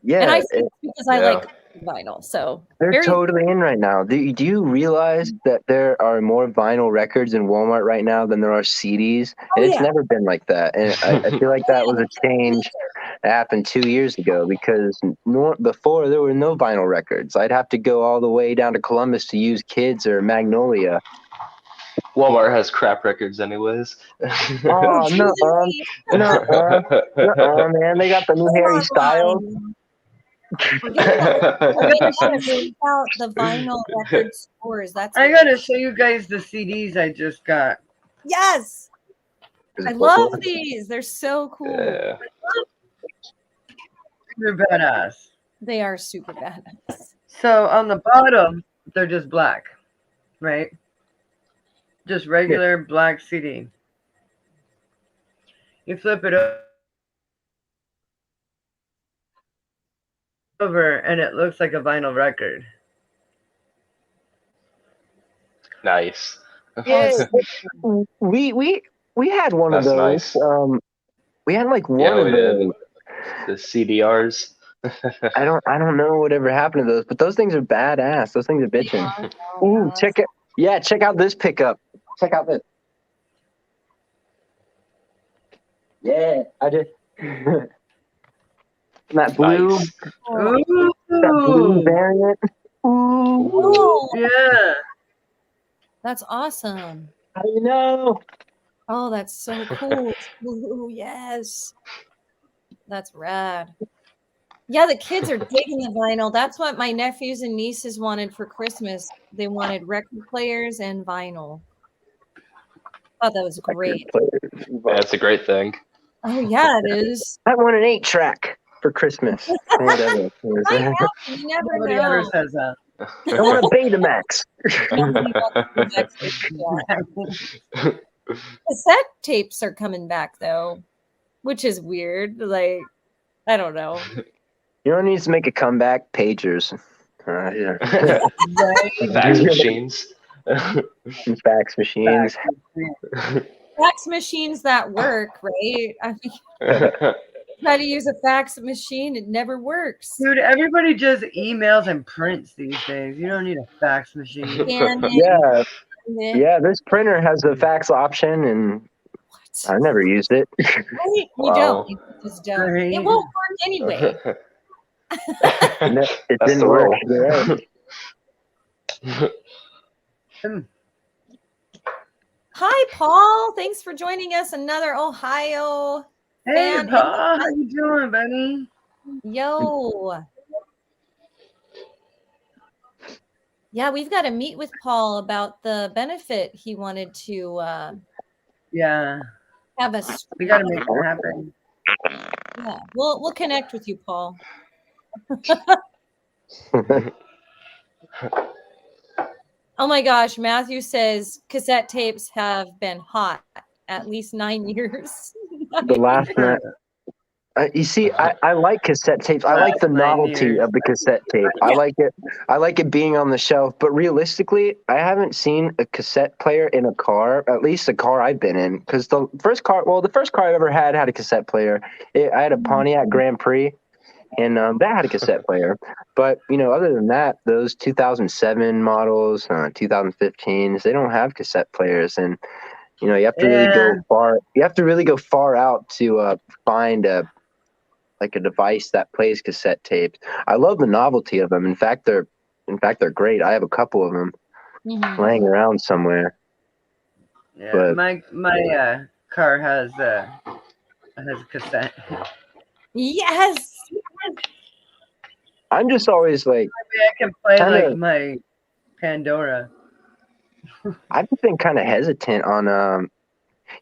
Yeah, And I think because I Yeah. like vinyl, so they're totally in right now. Do you realize that there are more vinyl records in Walmart right now than there are CDs? And it's yeah. never been like that. And I feel like that was a change that happened 2 years ago because before there were no vinyl records. I'd have to go all the way down to Columbus to use Kids or Magnolia. Walmart has crap records, anyways. Oh no, man! They got the new Harry Styles. Forget about it. We gotta check out the vinyl record stores. That's I gotta show you guys the CDs I just got. yes. I love these. They're so cool. Yeah. They're badass. They are super badass. So on the bottom, they're just black, right? Just regular black CD. You flip it over and it looks like a vinyl record. Nice. Yeah, Awesome. we had one of That's those. nice. We had like Yeah, one of we did. those. The CDRs. I don't know whatever happened to those, but those things are badass. Those things are bitching. Ooh, check out this pickup. Check out this. Yeah, I just that blue, Nice. that blue Ooh, variant. Ooh, Oh, yeah. that's awesome. how do you know? Oh, that's so cool. Ooh, yes. That's rad. Yeah, the kids are digging the vinyl. That's what my nephews and nieces wanted for Christmas. They wanted record players and vinyl. Oh, that was great. Yeah, it's a great thing. Oh, yeah, it is. I want an 8-track for Christmas. Whatever. I have them. You never Nobody ever know. says that. I want a Betamax. Nobody wants to do that. Cassette tapes are coming back though, which is weird. Like, I don't know. You know what needs to make a comeback? Pagers. Yeah. Right. Fax machines. Fax machines. Fax machines that work, right? I mean, try to use a fax machine, it never works. Dude, everybody just emails and prints these days. You don't need a fax machine. Scan it, Yeah, scan it. yeah. This printer has a fax option, and What? I've never used it. Right? You Wow. don't. You just don't. Right. It won't work anyway. It That's didn't the work. rule. You're right. Hi, Paul. Thanks for joining us. Another Ohio Hey, fan. Paul, how you doing, buddy? Yo. Yeah, we've got to meet with Paul about the benefit he wanted to Yeah, have us. we got to make it happen. Yeah, we'll connect with you, Paul. Oh my gosh, Matthew says cassette tapes have been hot at least 9 years. The last night. You see, I like cassette tapes. I like the Last 9 novelty years. of the cassette tape. I like it. I like it being on the shelf. But realistically, I haven't seen a cassette player in a car, at least a car I've been in. Because the first car I ever had a cassette player. I had a Pontiac Grand Prix, and that had a cassette player. But other than that, those 2007 models, 2015s, they don't have cassette players, and you have to really go far. You have to really go far out to find a device that plays cassette tapes. I love the novelty of them. In fact, they're great. I have a couple of them laying around somewhere. Yeah, But my car has a cassette. Yes. I'm just always like, Maybe I can play kinda- like my Pandora. I've been kind of hesitant on.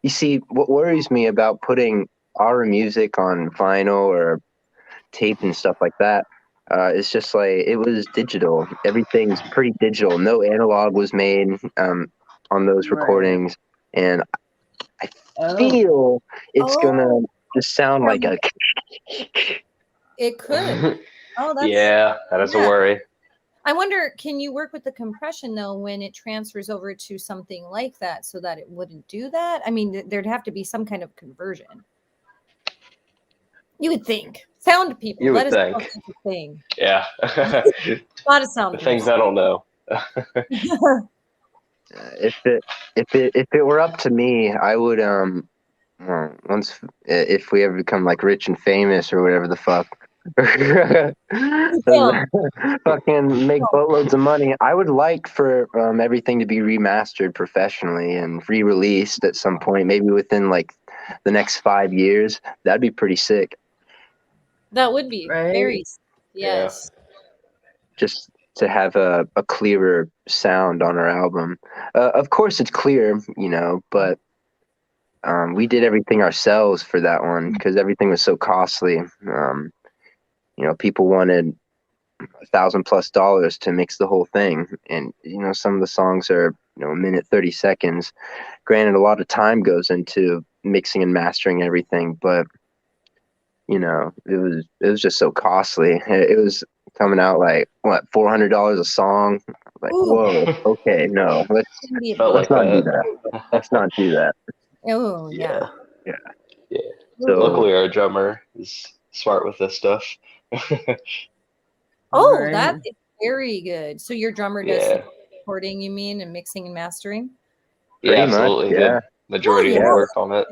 You see, what worries me about putting our music on vinyl or tape and stuff like that, it's just like it was digital. Everything's pretty digital. No analog was made on those Right. recordings, and I Oh, feel it's gonna just sound like a. It could. Oh, that's Yeah, that is a worry. I wonder, can you work with the compression though when it transfers over to something like that so that it wouldn't do that? I mean, there'd have to be some kind of conversion. You would think. Sound people, You let would us know think. if that's a thing. Yeah. A lot of sound The things I don't know. people. If it were up to me, I would once if we ever become like rich and famous or whatever the fuck, fucking make boatloads of money. I would like for everything to be remastered professionally and re-released at some point, maybe within like the next 5 years. That'd be pretty sick. That would be Right. very yes. Just to have a clearer sound on our album. Of course, it's clear, but we did everything ourselves for that one because everything was so costly. People wanted $1,000+ to mix the whole thing, and some of the songs are a minute 30 seconds. Granted, a lot of time goes into mixing and mastering everything, but it was just so costly. It was coming out like what, $400 a song. Like, Ooh. whoa, okay, no, Felt let's like not do that. that. Let's not do that. Oh yeah. Yeah. Ooh. Luckily, our drummer is smart with this stuff. Oh, Right. that is very good. So your drummer does Yeah. the recording, you mean, and mixing and mastering? Yeah, Pretty much, absolutely. yeah. The majority of the yeah. work on it.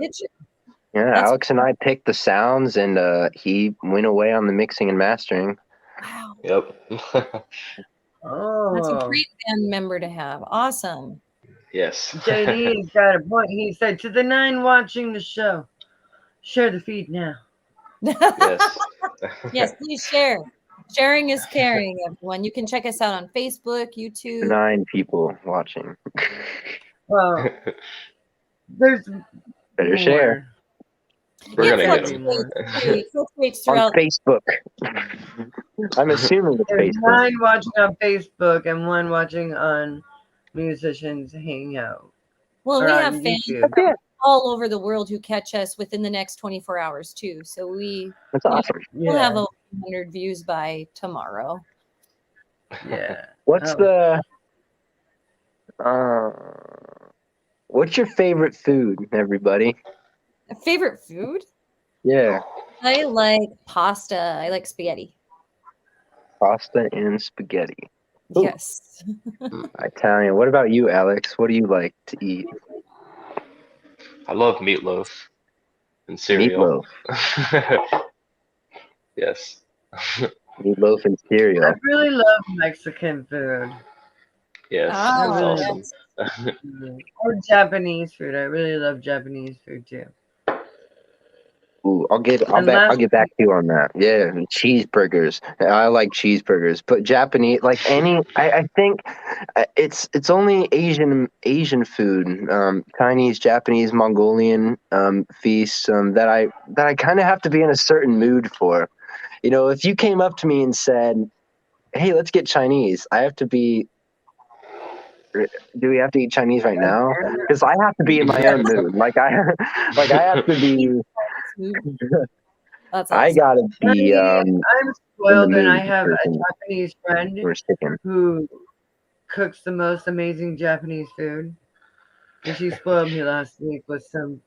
Yeah, That's- Alex and I picked the sounds, and he went away on the mixing and mastering. Wow. Yep. That's a Oh, great band member to have. Awesome. Yes. JD's got a point. He said, to the 9 watching the show, share the feed now. Yes. Yes, please share. Sharing is caring, everyone. You can check us out on Facebook, YouTube. 9 people watching. Well, there's Better more. share. We're gonna get fluctuates them. too. It fluctuates On throughout. Facebook. I'm assuming it's There's Facebook. 9 watching on Facebook and 1 watching on Musicians Hangout. Well, Or we on have fans YouTube. Yeah, all over the world who catch us within the next 24 hours too. So that's awesome. we'll have over 100 views by tomorrow. Yeah. What's Oh. what's your favorite food, everybody? Favorite food? Yeah, I like pasta. I like spaghetti. pasta and spaghetti. Ooh. Yes. Italian. What about you, Alex? What do you like to eat? I love meatloaf and cereal. Meatloaf. Yes. Meatloaf and cereal. I really love Mexican food. Yes. Oh, That's yes. awesome. Or Japanese food. I really love Japanese food too. Ooh, I'll get back to you on that. Yeah, cheeseburgers. I like cheeseburgers, but Japanese, like I think it's only Asian food, Chinese, Japanese, Mongolian feasts that I kind of have to be in a certain mood for. You know, if you came up to me and said, "Hey, let's get Chinese," I have to be. Do we have to eat Chinese right now? Because I have to be in my own mood. Like I have to be. That's I awesome. gotta be. I'm spoiled, and I mood have a person. Japanese friend We're sticking. who cooks the most amazing Japanese food. And she spoiled me last week with some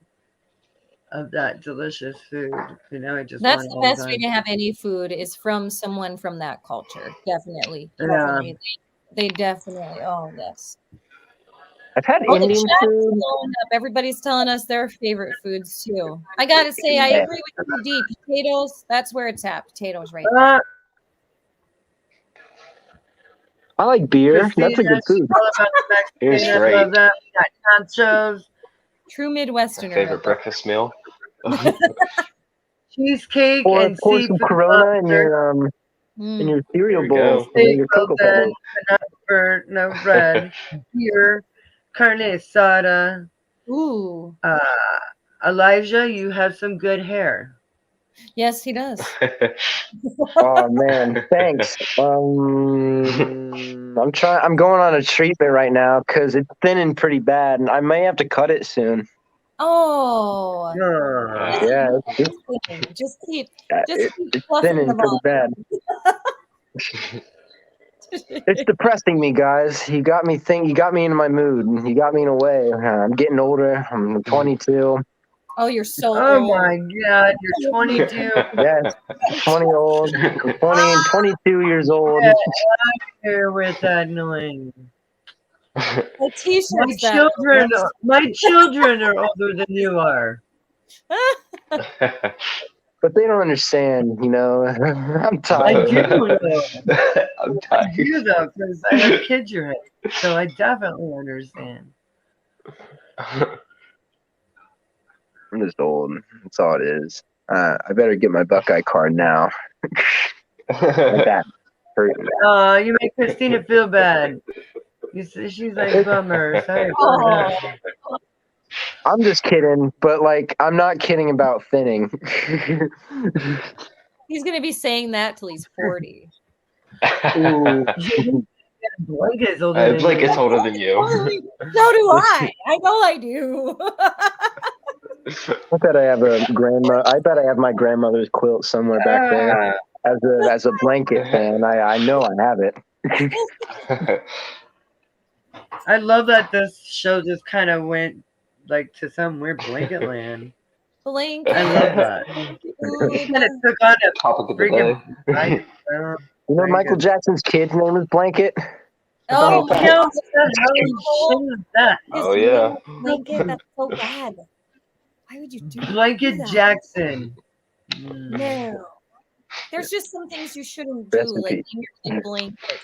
of that delicious food. You know, I just That's want it the all best the way time. to have any food is from someone from that culture. Definitely. Yeah. Definitely. They definitely. Oh, yes. I've had Oh, the Indian chat's food. blowing up. Everybody's telling us their favorite foods too. I gotta say, I agree with you, D. Potatoes, that's where it's at. Potatoes, right there. I like beer. Christina, That's a good she's food. all about the Beer's Mexican. I great. love that. We got nachos, True My Midwesterner. favorite breakfast meal. cheesecake, Pour and some seafood Corona in lobster. your cereal There we bowl. go. Or Steak your well cocoa done, pebbles. peanut no bread, beer, carne asada. Ooh. Elijah, you have some good hair. Yes, he does. Oh man, thanks. I'm going on a treatment right now because it's thinning pretty bad, and I may have to cut it soon. Oh. Yeah, Just keep it's fluffing thinning the pretty ball. bad. It's depressing me, guys. You got me in my mood. You got me in a way. I'm getting older. I'm 22. Oh, you're so Oh old. my God, you're 22. Yes, 20 old. 20 and 22 years old. Get here with that noise. My t-shirt's My children are older than you are. But they don't understand, you know. I'm I tired. do though. I'm I tired. do though, because I have kids your age, so I definitely understand. I'm just old. That's all it is. I better get my Buckeye card now. My back hurting. You make Christina feel bad. She's like, bummer. Sorry about that. I'm just kidding, but like I'm not kidding about thinning. He's gonna be saying that till he's 40. Ooh. Blake is older than Blake you. is older than you. So do I. I know I do. I bet I have my grandmother's quilt somewhere back there. as a blanket fan, I know I have it. I love that this show just kind of went like to some weird blanket land. Blanket. I love that. It kind of took on a Topic of the freaking day. life. You know, Michael Jackson's kid's name is Blanket. Oh my No, God. what the hell is that? His Oh, name yeah. is Blanket. That's so bad. Why would you do Blanket that? Jackson. No. There's just some things you shouldn't Rest do, in like peace. name your kid Blanket.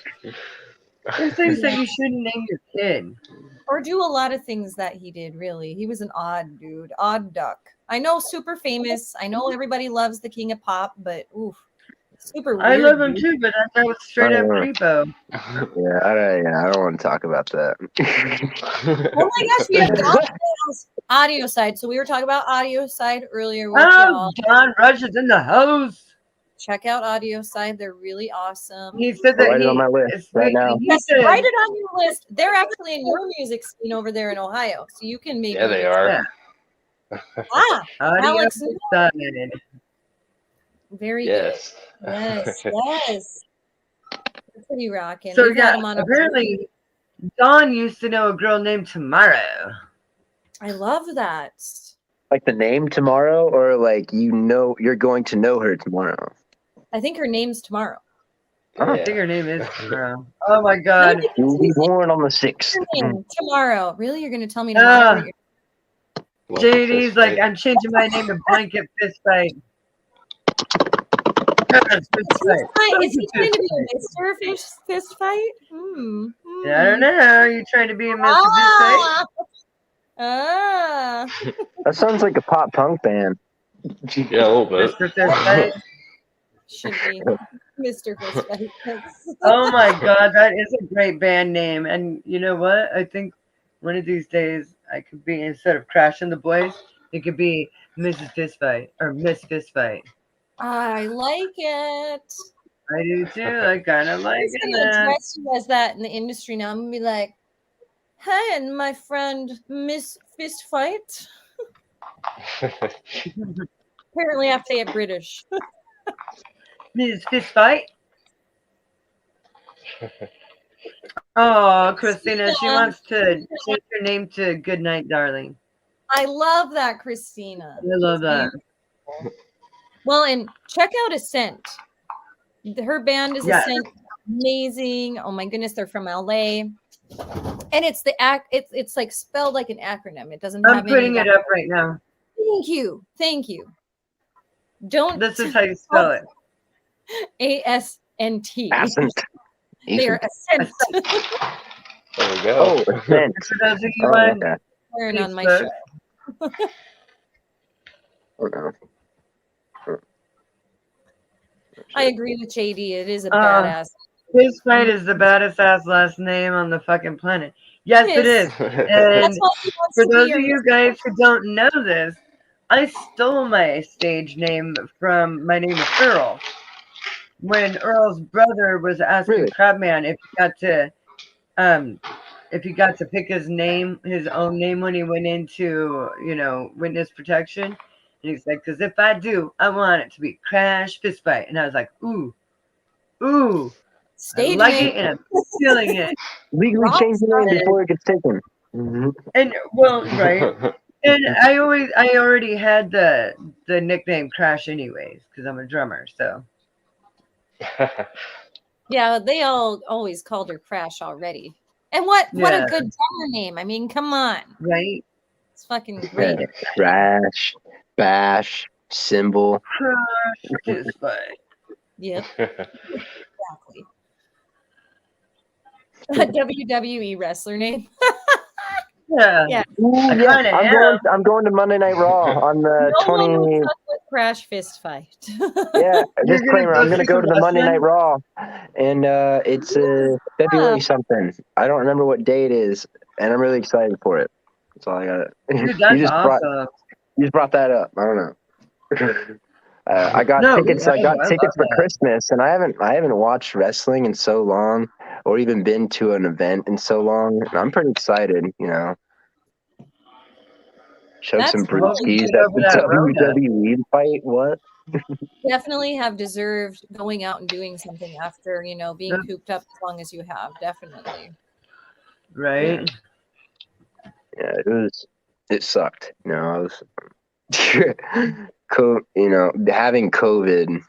There's things that you shouldn't name your kid. Or do a lot of things that he did, really. He was an odd dude, odd duck. I know, super famous. I know everybody loves the King of Pop, but oof, super weird. I love him dude. too, but I thought it was straight up creepo. Yeah, I don't want to talk about that. Oh my gosh, we have Don's audio side. So we were talking about audio side earlier with Oh, y'all. John Rush is in the house. Check out audio side. They're really awesome. He said I'll that write it on my list right now. Yes, write it on your list. They're actually in your music scene over there in Ohio. So you can maybe Yeah, they are. Audio Alex, side. very Yes. good. Yes. They're pretty rocking. So We've had yeah, them on apparently Don used to know a girl named Tomorrow. I love that. Like the name Tomorrow, or like you're going to know her tomorrow. I think her name's Tomorrow. I think her name is Tomorrow. Oh my God. You'll be born on the 6th. Tomorrow. Really? You're going to tell me tomorrow? JD's like, I'm changing my name to Blanket Fist Fight. Is he trying to be a Mr. Fist Fight? I don't know. Are you trying to be a Mr. Fist Fight? That sounds like a pop punk band. Yeah, a little bit. Mr. Fist Fight. Should be Mr. Fist Fight. Oh my God, that is a great band name. And you know what? I think one of these days I could be, instead of Crashing the Boys, it could be Mrs. Fist Fight or Miss Fist Fight. I like it. I do too. I kind of like I'm it. going to address you as that in the industry now. I'm going to be like, hey, and my friend Miss Fist Fight. Apparently I have to say it British. Miss Fist Fight. Oh, Christina, she wants to change her name to Good Night, Darling. I love that, Christina. I love that. Well, and check out Ascent. Her band is Ascent. Amazing. Oh my goodness, they're from LA. And it's it's like spelled like an acronym. It doesn't have I'm putting it up right now. Thank you. Thank you. Don't This is how you spell it. ASNT. Ascent. They are Ascent. There we go. Oh, Ascent. For those of you on Wearing on my Facebook. show. Oh, no. I agree with JD. It is a badass. Fist Fight is the baddest ass last name on the fucking planet. Yes, it is. And for those of you guys who don't know this, I stole my stage name from my name is Earl. When Earl's brother was asking Crabman if he got to pick his own name when he went into, witness protection. And he's like, because if I do, I want it to be Crash Fist Fight. And I was like, ooh. I like it and I'm feeling it. Legally change the name before it gets taken. Mm-hmm. And right. And I already had the nickname Crash anyways, because I'm a drummer, so. Yeah, they all always called her Crash already. And what a good drummer name. I mean, come on. Right? It's fucking great. Crash, Bash, Symbol. Crash Fist Fight. Yep. Exactly. A WWE wrestler name. Yeah. Ooh, I'm going to Monday Night Raw on the 20. Crash Fist Fight. Yeah, disclaimer. I'm going to go to the Monday Night Raw, and it's February something. I don't remember what day it is, and I'm really excited for it. That's all I got. Dude, that's awesome. You just brought that up. I don't know. I got tickets. I got tickets for Christmas, and I haven't watched wrestling in so long, or even been to an event in so long. And I'm pretty excited. Choke some brewskis at the WWE fight. What? definitely have deserved going out and doing something after, being Yeah. cooped up as long as you have. Definitely. Right? Yeah, it sucked. I was, having COVID,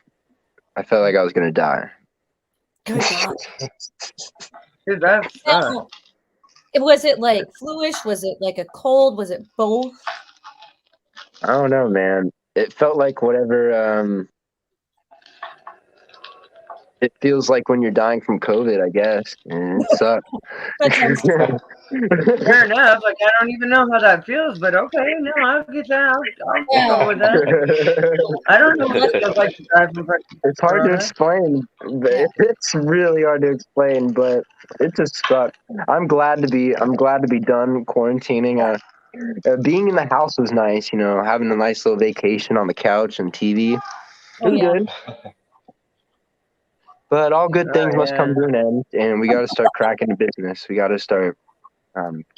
I felt like I was gonna die. Good God. Dude, that sucks. Now, was it like fluish? Was it like a cold? Was it both? I don't know, man. It felt like whatever it feels like when you're dying from COVID, I guess. And it sucked. That sounds Fair enough. Like, I don't even know how that feels, but okay, no, I'll get that. I'll Yeah. go with that. I don't know what it feels like to die from It's hard to corona. explain. Yeah. It's really hard to explain, but it just sucked. I'm glad to be done quarantining. Being in the house was nice, having a nice little vacation on the couch and TV. It Oh, was yeah. good. But all good things must yeah. come to an end, and we got to start cracking the business. We got to start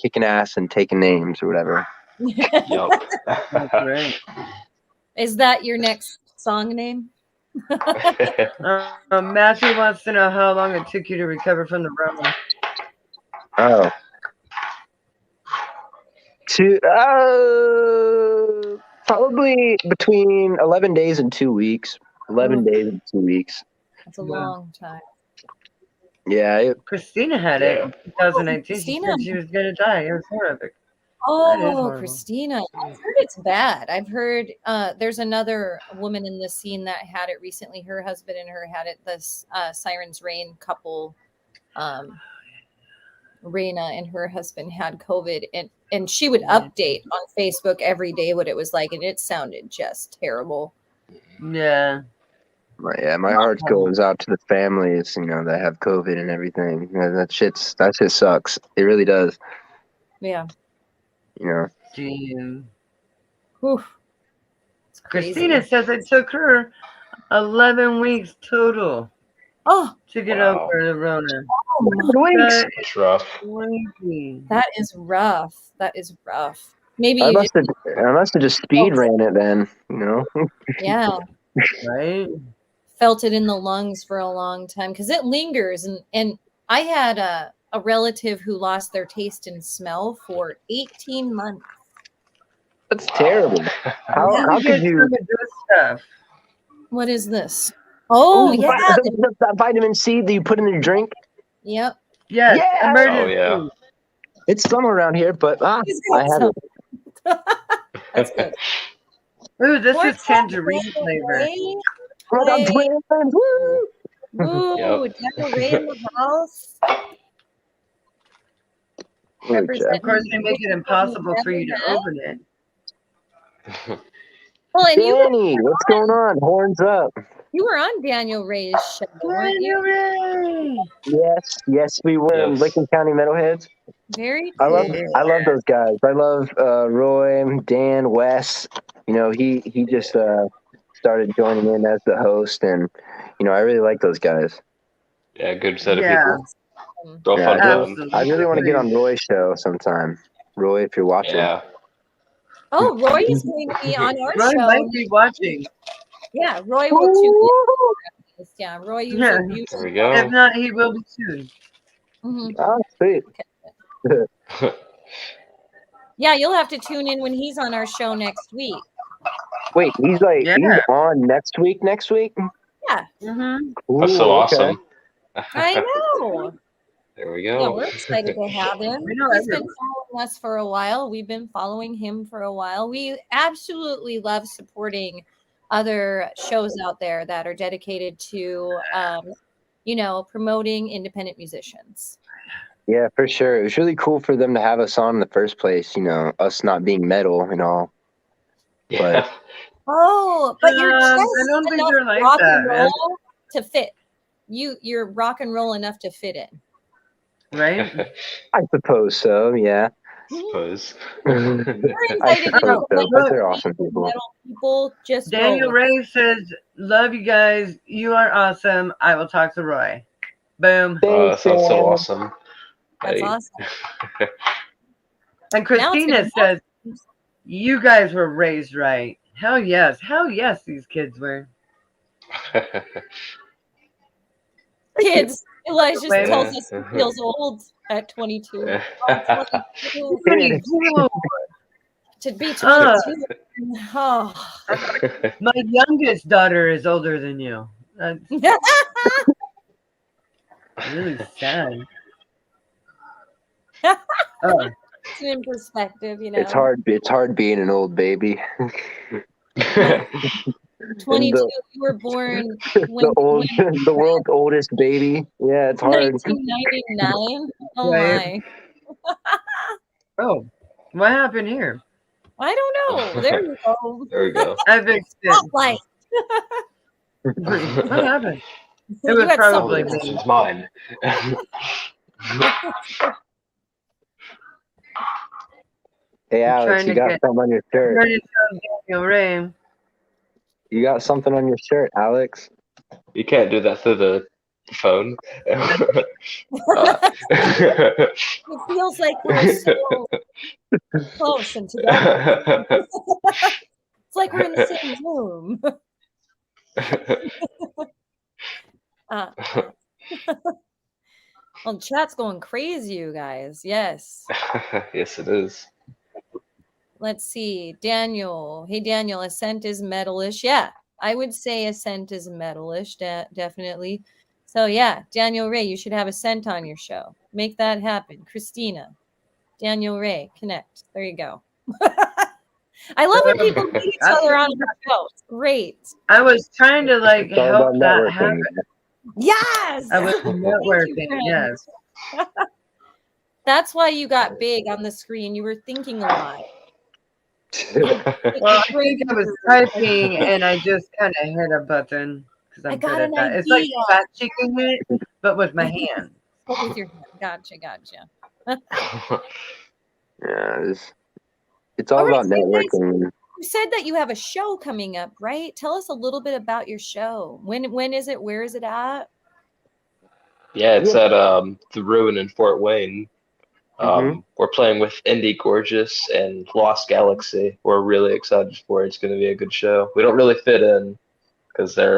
kicking ass and taking names or whatever. Yup. That's right. Is that your next song name? Matthew wants to know how long it took you to recover from the Rona. Oh. Probably between 11 days and 2 weeks. 11 days and 2 weeks. That's a long time. Yeah. Christina had it in 2019. Christina. She said she was going to die. It was horrific. Oh, horrible. Christina. I've heard it's bad. I've heard there's another woman in the scene that had it recently. Her husband and her had it. This Sirens Rain couple, Raina and her husband had COVID, and she would update on Facebook every day what it was like, and it sounded just terrible. Yeah. My heart goes out to the families, that have COVID and everything. That shit sucks. It really does. Yeah. Damn. Oof. It's crazy. Christina says it took her 11 weeks total to get over the Rona. 11 weeks. That's rough. That is rough. That is rough. Maybe I must have just speed ran it then, Yeah. Right? Felt it in the lungs for a long time because it lingers. And I had a relative who lost their taste and smell for 18 months. That's terrible. How could you? Some of this stuff. What is this? Oh, yeah. That vitamin C that you put in your drink? Yep. Yes. Yeah. Oh, yeah. It's some around here, but I have it. That's good. Ooh, this What's is tangerine up, flavor. Ray? Oh, my God, twins, woo! Ooh, Daniel Ray in the house. Of course, they make it impossible for you to open it. Well, and Danny, what's going on? Horns up. you were on Daniel Ray's show, weren't you? Ray! Yes, we were in Yes. Licking County Metalheads. Very I cool. love those guys. I love Roy, Dan, Wes. He just started joining in as the host, and I really like those guys. Yeah, good set of people. Real Yeah, fun absolutely. time. I really want to get on Roy's show sometime. Roy, if you're watching. Yeah. Oh, Roy is going to be on our Roy show. might be watching. Yeah, Roy will too. Yeah, Roy usually. There we go. If not, he will be soon. Mhm. Oh, sweet. Yeah, you'll have to tune in when he's on our show next week. Wait, he's on next week? Yeah. Mm-hmm. That's so awesome. I know. There we Yeah, go. we're excited to have him. He's been following us for a while. We've been following him for a while. We absolutely love supporting other shows out there that are dedicated to, promoting independent musicians. Yeah, for sure. It was really cool for them to have us on in the first place, us not being metal and all. Yeah. But you're just I don't think they're like rock that, and roll to fit. You're rock and roll enough to fit in. Right? I suppose so, yeah. Suppose. I suppose so, but they're awesome people. Daniel Ray says, love you guys. You are awesome. I will talk to Roy. Boom. That sounds so awesome. That's awesome. And Christina says, you guys were raised right. Hell yes. Hell yes, these kids were. Kids. Elijah Wait. tells us he feels old at 22. Oh, 22. 22. To be 22. Oh. My youngest daughter is older than you. That's really sad. Oh, It's in perspective, you know. It's hard. It's hard being an old baby. 22. You were born when, The world's oldest baby. Yeah, it's hard. 1999. Oh Right. my. oh, what happened here? I don't know. There you go. There we go. I fixed it. Spotlight. What happened? It You was had probably something- me. It's mine. Hey, I'm Alex, trying you to got get- something on your I'm shirt. ready to tell Daniel Ray. You got something on your shirt, Alex. You can't do that through the phone. It feels like we're so close and together. It's like we're in the same room. Well, chat's going crazy, you guys. Yes. Yes, it is. Let's see. Daniel. Hey, Daniel, Ascent is metalish. Yeah, I would say Ascent is metalish, definitely. So, yeah, Daniel Ray, you should have Ascent on your show. Make that happen. Christina, Daniel Ray, connect. There you go. I love when people meet each other on the show. It's great. I was trying to like It's all help about that networking. happen. Yes. I was Thank you, networking, friend. yes. That's why you got big on the screen. You were thinking a lot. Well, I think I was typing and I just kind of hit a button because I I'm got good at an that. It's like idea. fat chicken it, but with my hand. But with your hand. Gotcha. Yeah, it's all All right, about so you guys- networking. You said that you have a show coming up, right? Tell us a little bit about your show. When is it? Where is it at? Yeah, it's at the Ruin in Fort Wayne. We're playing with Indie Gorgeous and Lost Galaxy. We're really excited for it. It's going to be a good show. We don't really fit in because they're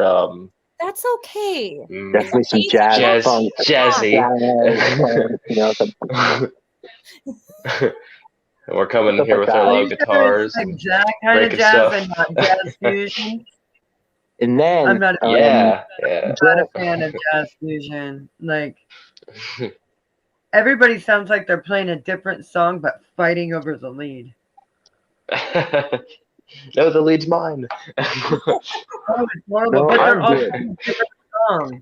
That's okay. Definitely some jazz, funk, jazzy. you know, And we're coming Stuff here like with our that. low guitars. Like And that kind of breaking jazz stuff. and not jazz fusion. and then I'm not, yeah. not a fan of jazz fusion. Like everybody sounds like they're playing a different song but fighting over the lead. No, the lead's mine. Oh, it's horrible, No, but they're I'm all good. playing different songs.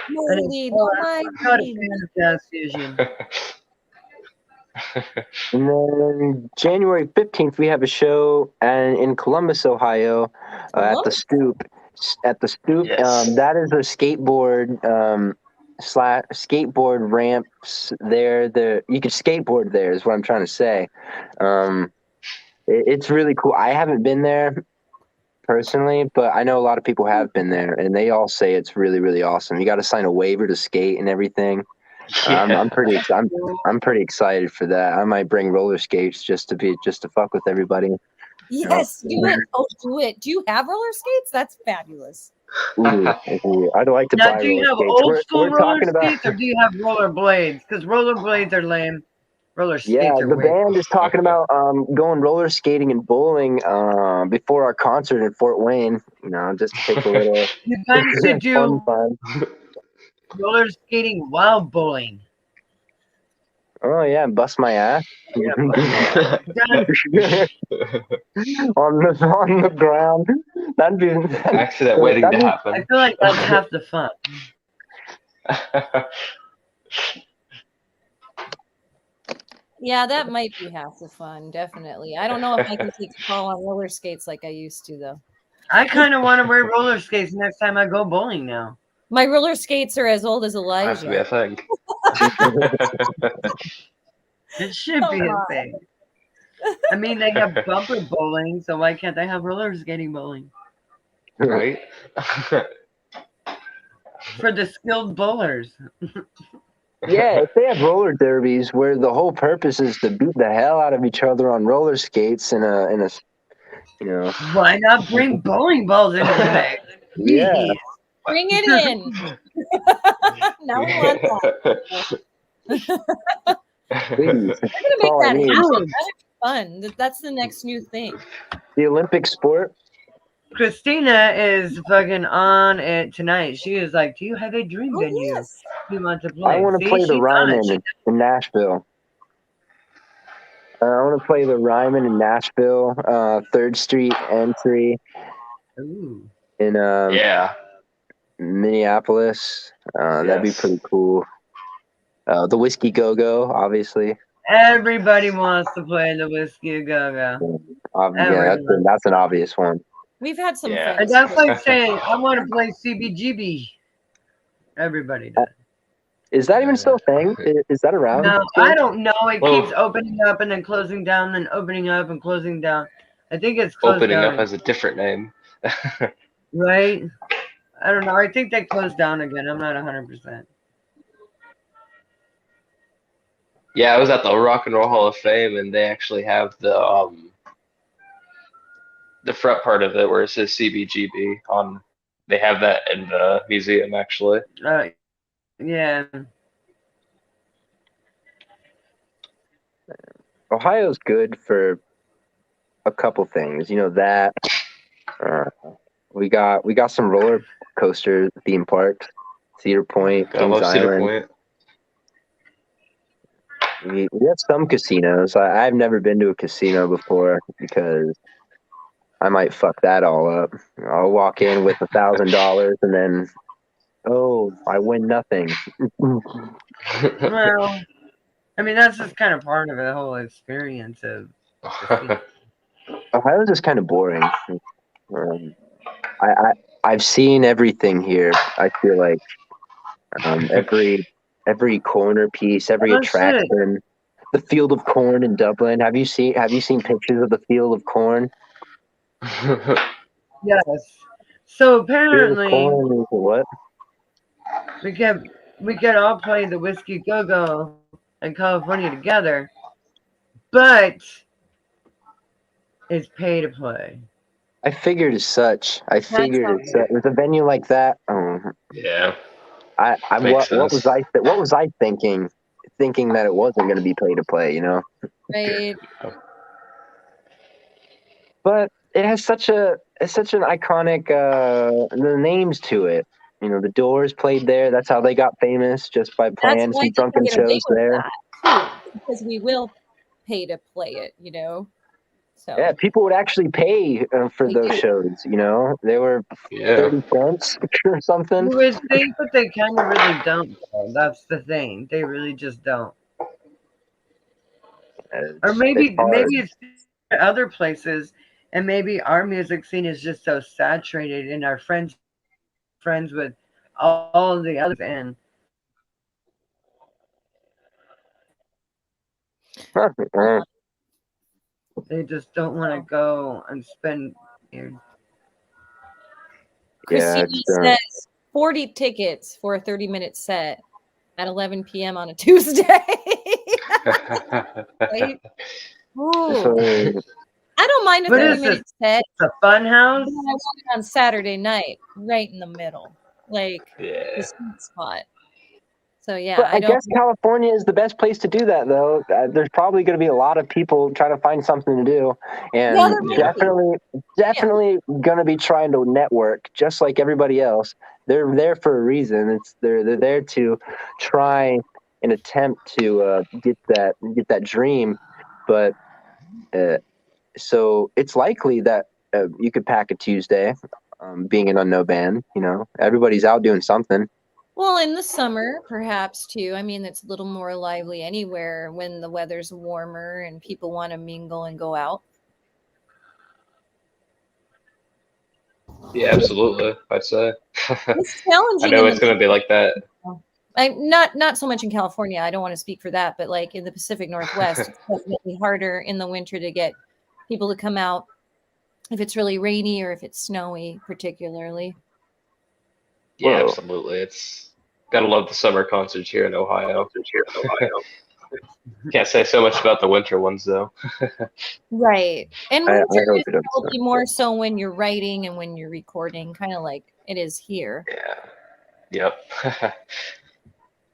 No And it's lead, hard. no my I'm not a lead. fan of jazz fusion. And then January 15th, we have a show in Columbus, Ohio, at the Stoop. At the Stoop, Yes. that is a skateboard skateboard ramps there. You can skateboard there, is what I'm trying to say. It's really cool. I haven't been there personally, but I know a lot of people have been there, and they all say it's really, really awesome. You got to sign a waiver to skate and everything. I'm pretty excited for that. I might bring roller skates just to fuck with everybody. Yes, do it. Oh, do it. Do you have roller skates? That's fabulous. Ooh, I'd like to Now, buy do you roller have skates. old school We're roller talking about skates or do you have roller blades? Because roller blades are lame. Roller skates yeah. are The weird. band is talking about going roller skating and bowling before our concert in Fort Wayne. You know, just to take a little You guys should do fun. roller skating while bowling. Oh yeah, bust my ass. Yeah. on the ground. That'd be Accident waiting to I happen. feel like that's half the fun. Yeah, that might be half the fun, definitely. I don't know if I can take a call on roller skates like I used to, though. I kind of want to wear roller skates next time I go bowling now. My roller skates are as old as Has to be Elijah. a thing. It should be a thing. I mean, they have bumper bowling, so why can't they have roller skating bowling? Right? For the skilled bowlers. Yeah, if they have roller derbies where the whole purpose is to beat the hell out of each other on roller skates in a You know. Why not bring bowling balls into the mix? Yeah. Jeez. Bring it in. Now we want that. Please. We're gonna make all I that need. happen. That'd be fun. That's the next new thing. The Olympic sport. Christina is fucking on it tonight. She is like, "Do you have a dream Oh venue yes. you want to play?" I want to play the she's on it. Ryman in Nashville. I want to play the Ryman in Nashville, 3rd Street entry Ooh. in Yeah. Minneapolis. That'd be Yes. pretty cool. The Whiskey Go-Go, obviously. Everybody wants to play the Whiskey Go-Go. Yeah, that's an obvious one. We've had some Yeah. And friends. that's like saying, "I want to play CBGB." Everybody does. Is that even still a thing? Is that around? No, still? I don't know. It Well- keeps opening up and then closing down, then opening up and closing down. I think it's closed Opening down. up has a different name. Right? I don't know. I think they closed down again. I'm not 100%. Yeah, I was at the Rock and Roll Hall of Fame, and they actually have the front part of it where it says CBGB on. They have that in the museum actually. Yeah. Ohio's good for a couple things. You know that we got some roller coasters, theme parks, Cedar Point, I Kings love Cedar Island. Point. We have some casinos. I've never been to a casino before because I might fuck that all up. I'll walk in with $1,000 and then, I win nothing. Well, I mean, that's just kind of part of the whole experience of casino. Ohio's just kind of boring. I've seen everything here. I feel like every corner piece, every Oh, shit. attraction. The Field of Corn in Dublin. Have you seen pictures of the Field of Corn? Yes. So Field of apparently, Corn is what? we could all play the Whiskey Go-Go in California together, but it's pay to play. I figured as such. With a venue like that. Yeah. What Makes was sense. what was I thinking? Thinking that it wasn't going to be pay to play, you know. Right. But it has such an iconic the names to it. You know, the Doors played there. That's how they got famous, just by playing some drunken shows there. That too, because we will pay to play it, you know. So Yeah, people would actually pay for They those do. shows. You know, they were Yeah. 30 cents or something. You would think, but they kind of really don't. Though. That's the thing. They really just don't. Or maybe it's other places, and maybe our music scene is just so saturated, and our friends with all the others, and they just don't want to go and spend. Christina Yeah, says 40 tickets for a 30-minute set at 11 p.m. on a Tuesday. Right? Ooh. I don't mind a What is 30-minute set. It's a fun house. I want it on Saturday night, right in the middle, like Yeah. the sweet spot. So yeah, but I guess California is the best place to do that, though. There's probably going to be a lot of people trying to find something to do, and definitely going to be trying to network, just like everybody else. They're there for a reason. They're there to try and attempt to get that dream, but so it's likely that you could pack a Tuesday, being an unknown band. You know, everybody's out doing something. Well, in the summer, perhaps too. I mean, it's a little more lively anywhere when the weather's warmer and people want to mingle and go out. Yeah, absolutely. I'd say. It's challenging. I know it's going to be like that. Not so much in California. I don't want to speak for that, but like in the Pacific Northwest, it's definitely harder in the winter to get people to come out if it's really rainy or if it's snowy, particularly. Yeah, Whoa. absolutely. It's gotta love the summer concerts here in Ohio. Can't say so much about the winter ones though. Right. And I winter hope is it doesn't probably more so when you're writing and when you're recording, kind of like it is here. Yeah. Yep.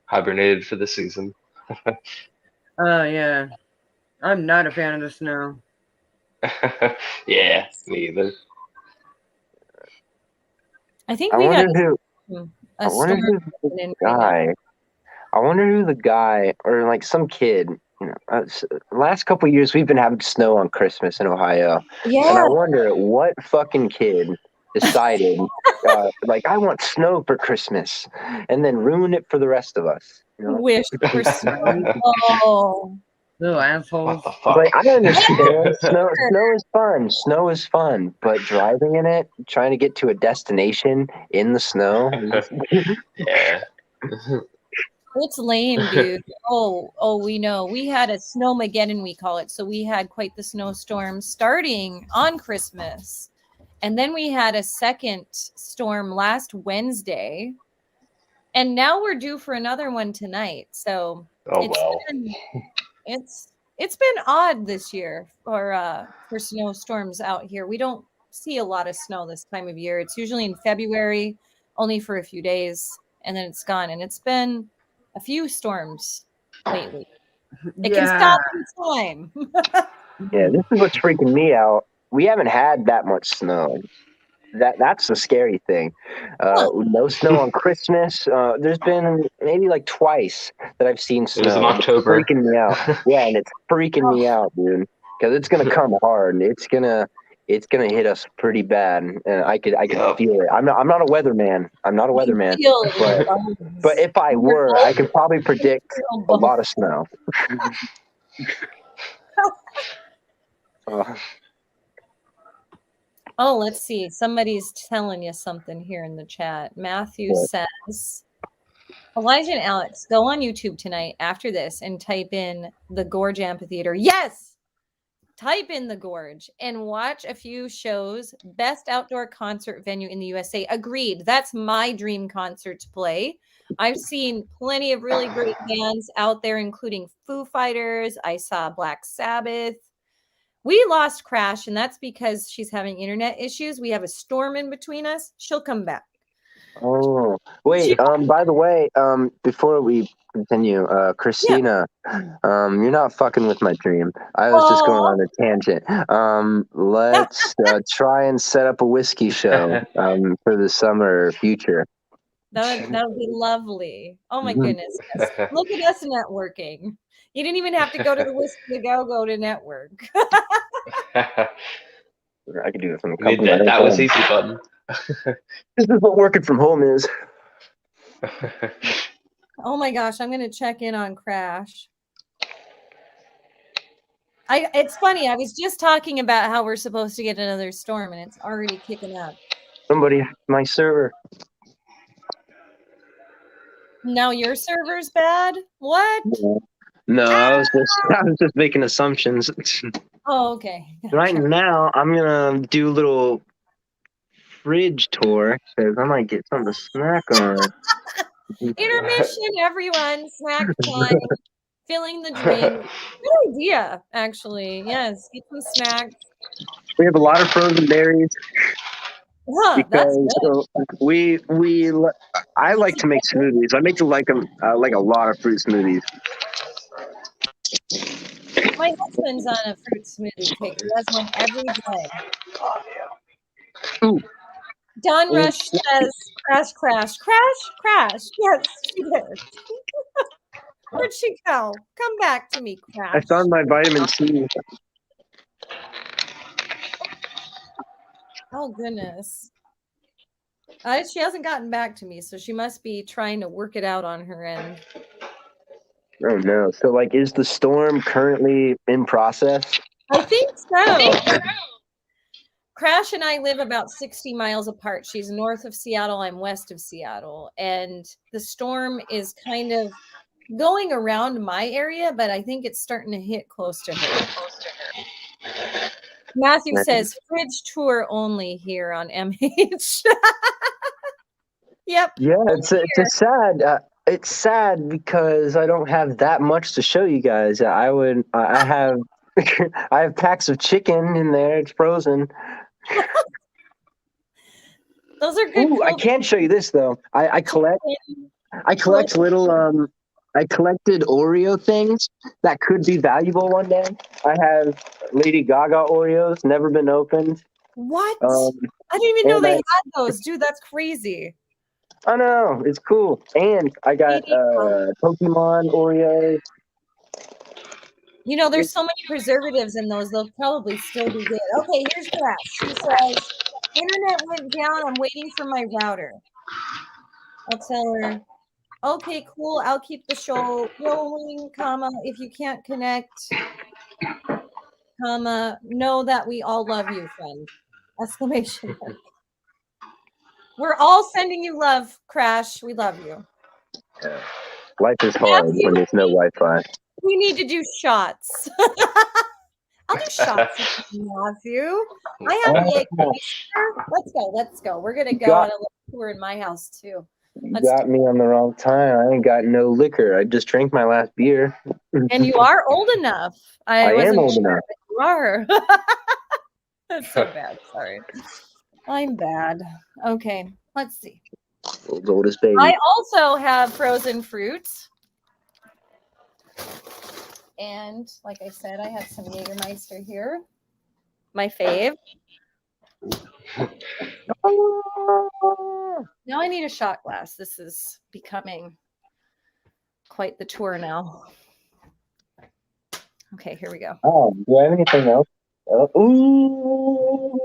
Hibernated for the season. Oh, yeah. I'm not a fan of the snow. Yeah, me either. I think I we got wonder a storm who in the right now. guy. I wonder who the guy or like some kid. Last couple of years we've been having snow on Christmas in Ohio, and I Yeah. wonder what fucking kid decided, like I want snow for Christmas, and then ruin it for the rest of us. Wish for snow. Oh. Little What assholes. the fuck? Like I understand snow is fun. Snow is fun, but driving in it, trying to get to a destination in the snow. Yeah. It's lame, dude. Oh, we know. We had a snowmageddon, we call it. So we had quite the snowstorm starting on Christmas. And then we had a second storm last Wednesday. And now we're due for another one tonight. So Oh well. it's been odd this year for snowstorms out here. We don't see a lot of snow this time of year. It's usually in February, only for a few days, and then it's gone. And it's been a few storms lately. It can stop in time. Yeah, this is what's freaking me out. We haven't had that much snow. That's the scary thing. No snow on Christmas. There's been maybe like twice that I've seen It was in snow. It's October. freaking me out. Yeah, and it's freaking me out, dude. Because it's gonna come hard. It's gonna hit us pretty bad. And I could Yep. feel it. I'm not a weatherman. I'm not a weatherman. But if I were, I could probably predict a lot of snow. Oh, let's see. Somebody's telling you something here in the chat. Matthew says, Elijah and Alex, go on YouTube tonight after this and type in the Gorge Amphitheater. Yes! Type in the Gorge and watch a few shows. Best outdoor concert venue in the USA. Agreed. That's my dream concert to play. I've seen plenty of really great bands out there, including Foo Fighters. I saw Black Sabbath. We lost Crash, and that's because she's having internet issues. We have a storm in between us. She'll come back. Oh, wait. By the way, before we continue, Christina, you're not fucking with my dream. I was just going on a tangent. Let's try and set up a whiskey show for the summer future. That would be lovely. Oh my goodness. Yes. Look at us networking. You didn't even have to go to the Whiskey to Go to network. I could do this on a We need couple that was easy button. This is what working from home is. Oh my gosh, I'm gonna check in on Crash. It's funny, I was just talking about how we're supposed to get another storm and it's already kicking up. Somebody, my server. Now your server's bad? What? No, I was just making assumptions. Oh, okay. Right now, I'm gonna do a little fridge tour because I might get something to snack on. Intermission, everyone. Snack time. Filling the drink. Good idea, actually. Yes, get some snacks. We have a lot of frozen berries. Huh, that's good. I like to make smoothies. I make like a lot of fruit smoothies. My husband's on a fruit smoothie kick. He has one every day. Ooh. Don Rush says, crash. Yes, she did. Where'd she go? Come back to me, Crash. I found my vitamin C. Oh, goodness. She hasn't gotten back to me, so she must be trying to work it out on her end. Oh, no. So, like, is the storm currently in process? I think so. Crash and I live about 60 miles apart. She's north of Seattle. I'm west of Seattle. And the storm is kind of going around my area, but I think it's starting to hit close to her. Matthew says, fridge tour only here on MH. Yep. Yeah, it's a sad. it's sad because I don't have that much to show you guys. I have I have packs of chicken in there. It's frozen. Those are good. Ooh, I can show you this though. I collect little I collected Oreo things that could be valuable one day. I have Lady Gaga Oreos, never been opened. What? Um, I didn't even know and they had those, dude. That's crazy. I know, it's cool. And I got Pokemon Oreos. You know, there's so many preservatives in those. They'll probably still be good. Okay, here's Crash. She says, internet went down. I'm waiting for my router. I'll tell her, okay, cool. I'll keep the show rolling, comma, if you can't connect, comma, know that we all love you, friend. Exclamation mark. We're all sending you love, Crash. We love you. Life is hard when there's no Wi-Fi. We need to do shots. I'll do shots with you, Matthew. I have Jaeger. Let's go. We're gonna go on a little tour in my house too. You got me on the wrong time. I ain't got no liquor. I just drank my last beer. And you are old enough. I am old enough. You are. That's so bad. Sorry. I'm bad. Okay, let's see. World's oldest baby. I also have frozen fruits. And like I said, I have some Jägermeister here. My fave. Now I need a shot glass. This is becoming quite the tour now. Okay, here we go. Oh, do I have anything else? Ooh.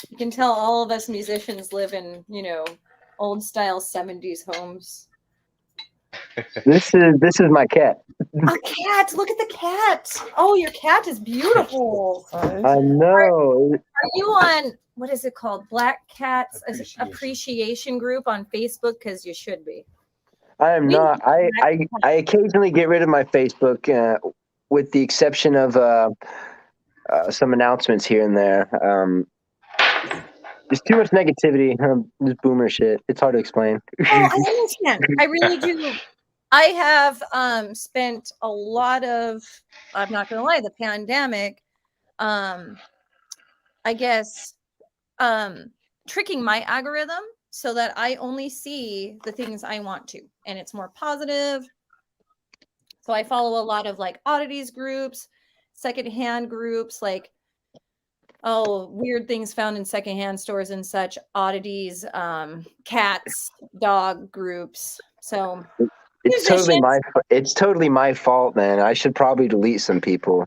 You can tell all of us musicians live in, old style 70s homes. This is my cat. A cat! Look at the cat! Oh, your cat is beautiful. I know. Are you on, what is it called? Black Cats Appreciation Group on Facebook? Because you should be. I am not. I occasionally get rid of my Facebook, with the exception of some announcements here and there. There's too much negativity. This boomer shit. It's hard to explain. Oh, I understand. I really do. I have spent a lot of, I'm not going to lie, the pandemic, I guess, tricking my algorithm so that I only see the things I want to, and it's more positive. So I follow a lot of like oddities groups, secondhand groups, like, weird things found in secondhand stores and such, oddities, cats, dog groups. So it's totally my fault, man. I should probably delete some people.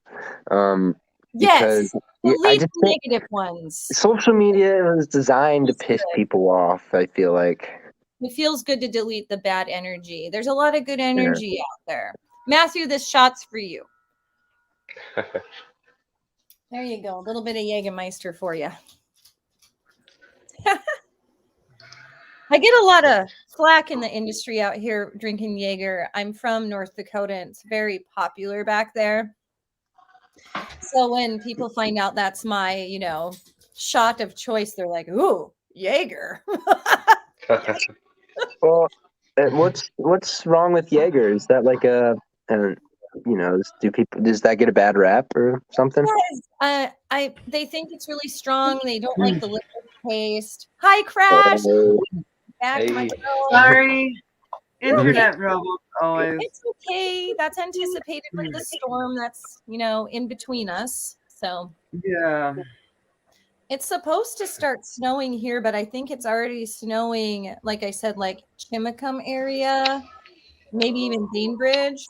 Yes, delete the negative ones. Social media was designed to piss people off, I feel like. It feels good to delete the bad energy. There's a lot of good energy out there. Matthew, this shot's for you. There you go. A little bit of Jägermeister for you. I get a lot of flack in the industry out here drinking Jaeger. I'm from North Dakota, and it's very popular back there. So when people find out that's my, shot of choice, they're like, ooh, Jaeger. Well, what's wrong with Jaeger? Is that like does that get a bad rap or something? Yes, they think it's really strong. They don't like the liquid taste. Hi, Crash. Hey. Sorry. Internet trouble always. It's okay. That's anticipated with the storm that's, in between us. So Yeah. it's supposed to start snowing here, but I think it's already snowing, like I said, like Chimacum area, maybe even Bainbridge.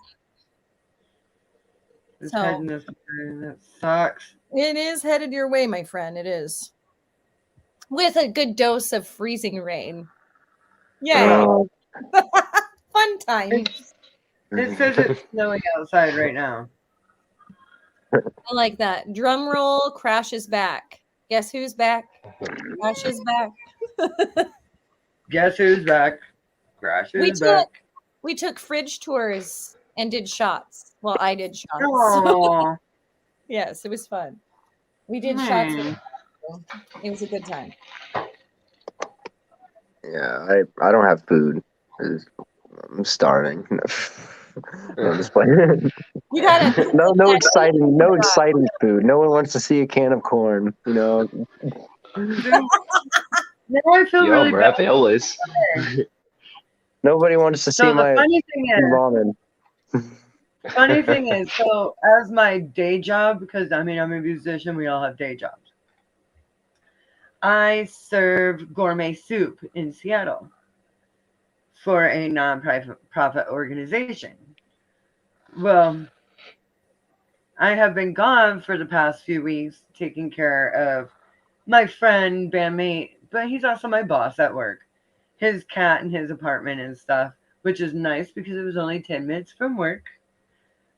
It's So heading this way. That sucks. it is headed your way, my friend. It is. With a good dose of freezing rain. Yay. Fun time. It says it's snowing outside right now. I like that. Drum roll, Crash is back. Guess who's back? Crash is back. Guess who's back? Crash is back. We took fridge tours and did shots. Well, I did shots. Aww. Yes, it was fun. We did shots. It was a good time. Yeah, I don't have food. I'm starving. No, I'm just playing. You gotta No exciting food. No one wants to see a can of corn. Now I feel really Yum, bad. raviolis. Nobody wants to see So the my ramen. funny thing is, so as my day job, because I mean I'm a musician, we all have day jobs. I serve gourmet soup in Seattle for a non-profit organization. Well, I have been gone for the past few weeks taking care of my friend, bandmate, but he's also my boss at work. His cat in his apartment and stuff, which is nice because it was only 10 minutes from work.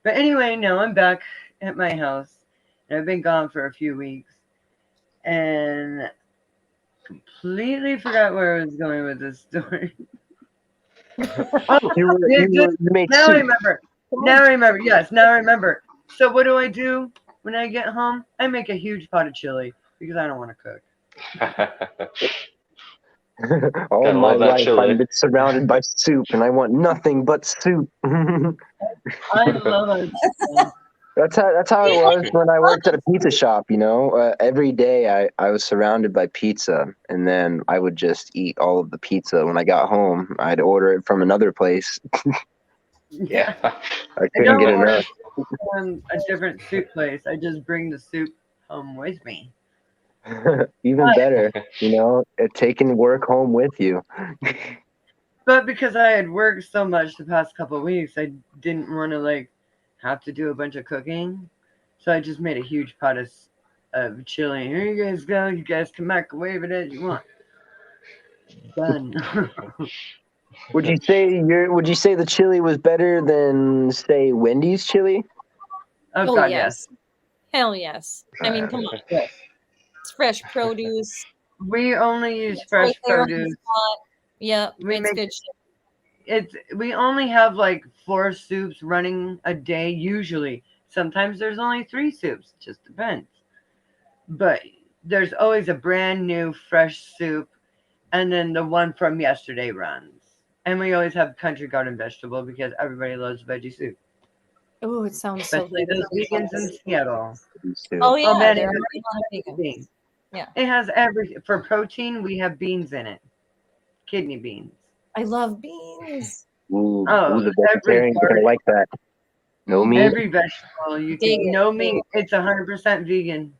But anyway, now I'm back at my house and I've been gone for a few weeks and completely forgot where I was going with this story. You make Now I soup. remember. Now I remember. Yes, now I remember. So what do? When I get home? I make a huge pot of chili because I don't want to cook. All Gotta my love that life, chili. I've been surrounded by soup, and I want nothing but soup. I love it. That's how it was when I worked at a pizza shop. Every day I was surrounded by pizza, and then I would just eat all of the pizza. When I got home, I'd order it from another place. Yeah. I couldn't get enough. From a different soup place. I just bring the soup home with me. Even better, taking work home with you. But because I had worked so much the past couple of weeks, I didn't want to have to do a bunch of cooking. So I just made a huge pot of chili. Here you guys go. You guys can microwave it as you want. Done. Would you say the chili was better than, say, Wendy's chili? Oh God, yes. Hell yes. I mean, come on. Yes. It's fresh produce. We only use It's fresh right there on the produce. spot. Yep, We it's make good shit. we only have 4 soups running a day usually. Sometimes there's only 3 soups. It just depends. But there's always a brand new fresh soup, and then the one from yesterday runs. And we always have country garden vegetable because everybody loves veggie soup. Oh, it sounds so Especially good. those vegans in Seattle. Oh yeah, man, there it are has a lot of vegans. everything. Yeah. It has for protein, we have beans in it. Kidney beans. I love beans. Ooh, Oh, the vegetarians are gonna like that. No meat. Every vegetable you can. No meat. It's 100% vegan.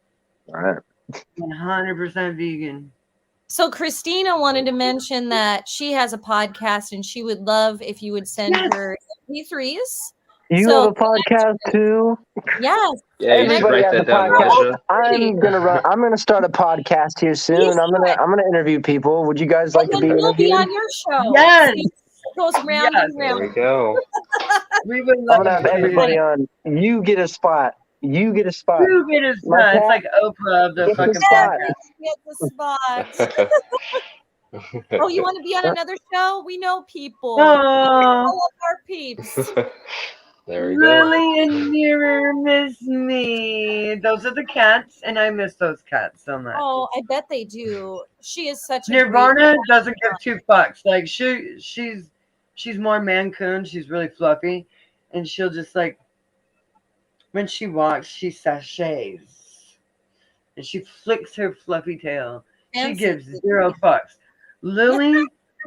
All right. 100% vegan. So Christina wanted to mention that she has a podcast and she would love if you would send her MP3s. You have a podcast too? Yes. Yeah, you should Everybody write has a that down, podcast. Ninja. I'm gonna start a podcast here soon. I'm gonna interview people. Would you guys like to be we'll interviewed? be on your show. Yes. See, it goes round and There round. we go. We would I'm love gonna have to. everybody on. You get a spot. You get a spot. You get a spot. It's like Oprah of the Get the fucking spot. podcast. Get the spot. Oh, you want to be on another show? We know people. Oh, All of our peeps. There we go. Lily and Mirror miss me. Those are the cats, and I miss those cats so much. Oh, I bet they do. She is such a Nirvana doesn't give 2 fucks. Like she's more Mancoon. She's really fluffy, and she'll just when she walks, she sachets, and she flicks her fluffy tail. She gives 0 fucks.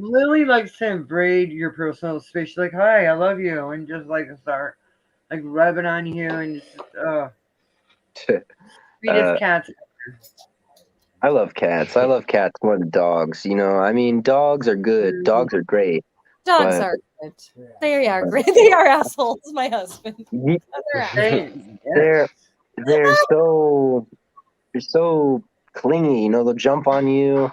Lily likes to invade your personal space. She's like, "Hi, I love you," and just start rubbing on you, and just sweetest cats. I love cats. I love cats more than dogs. I mean, dogs are good. Dogs are great. Dogs but- are good. They are great. They are assholes, my husband. They're so clingy. They'll jump on you.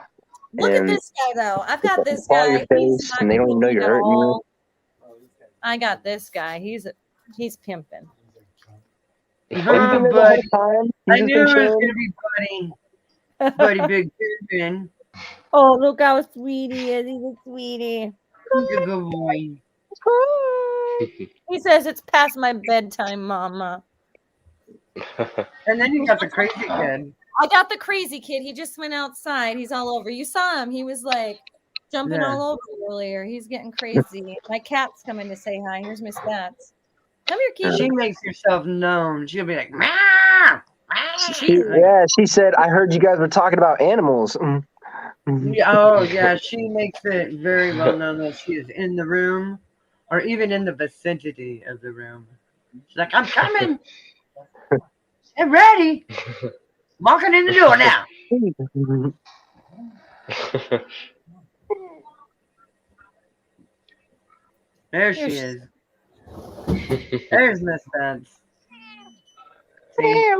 Look at this guy, though. I've got this claw guy. your face, and they don't even know you're hurting you. I got this guy. He's pimping. Buddy. I knew it was gonna be Buddy Big Pimpin'. Oh, look how sweet he is. He's a sweetie. He's a good boy. He says it's past my bedtime, Mama. And then you got the crazy kid. I got the crazy kid. He just went outside. He's all over. You saw him. He was like, jumping Yeah. all over earlier. He's getting crazy. My cat's coming to say hi. Here's Miss Bats. Come here, She Kiki. makes herself known. She'll be like, meow. She said, I heard you guys were talking about animals. Oh, yeah, she makes it very well known that she is in the room or even in the vicinity of the room. She's like, I'm coming. I'm ready. Walking in the door now. There she is. There's Miss Bats. See?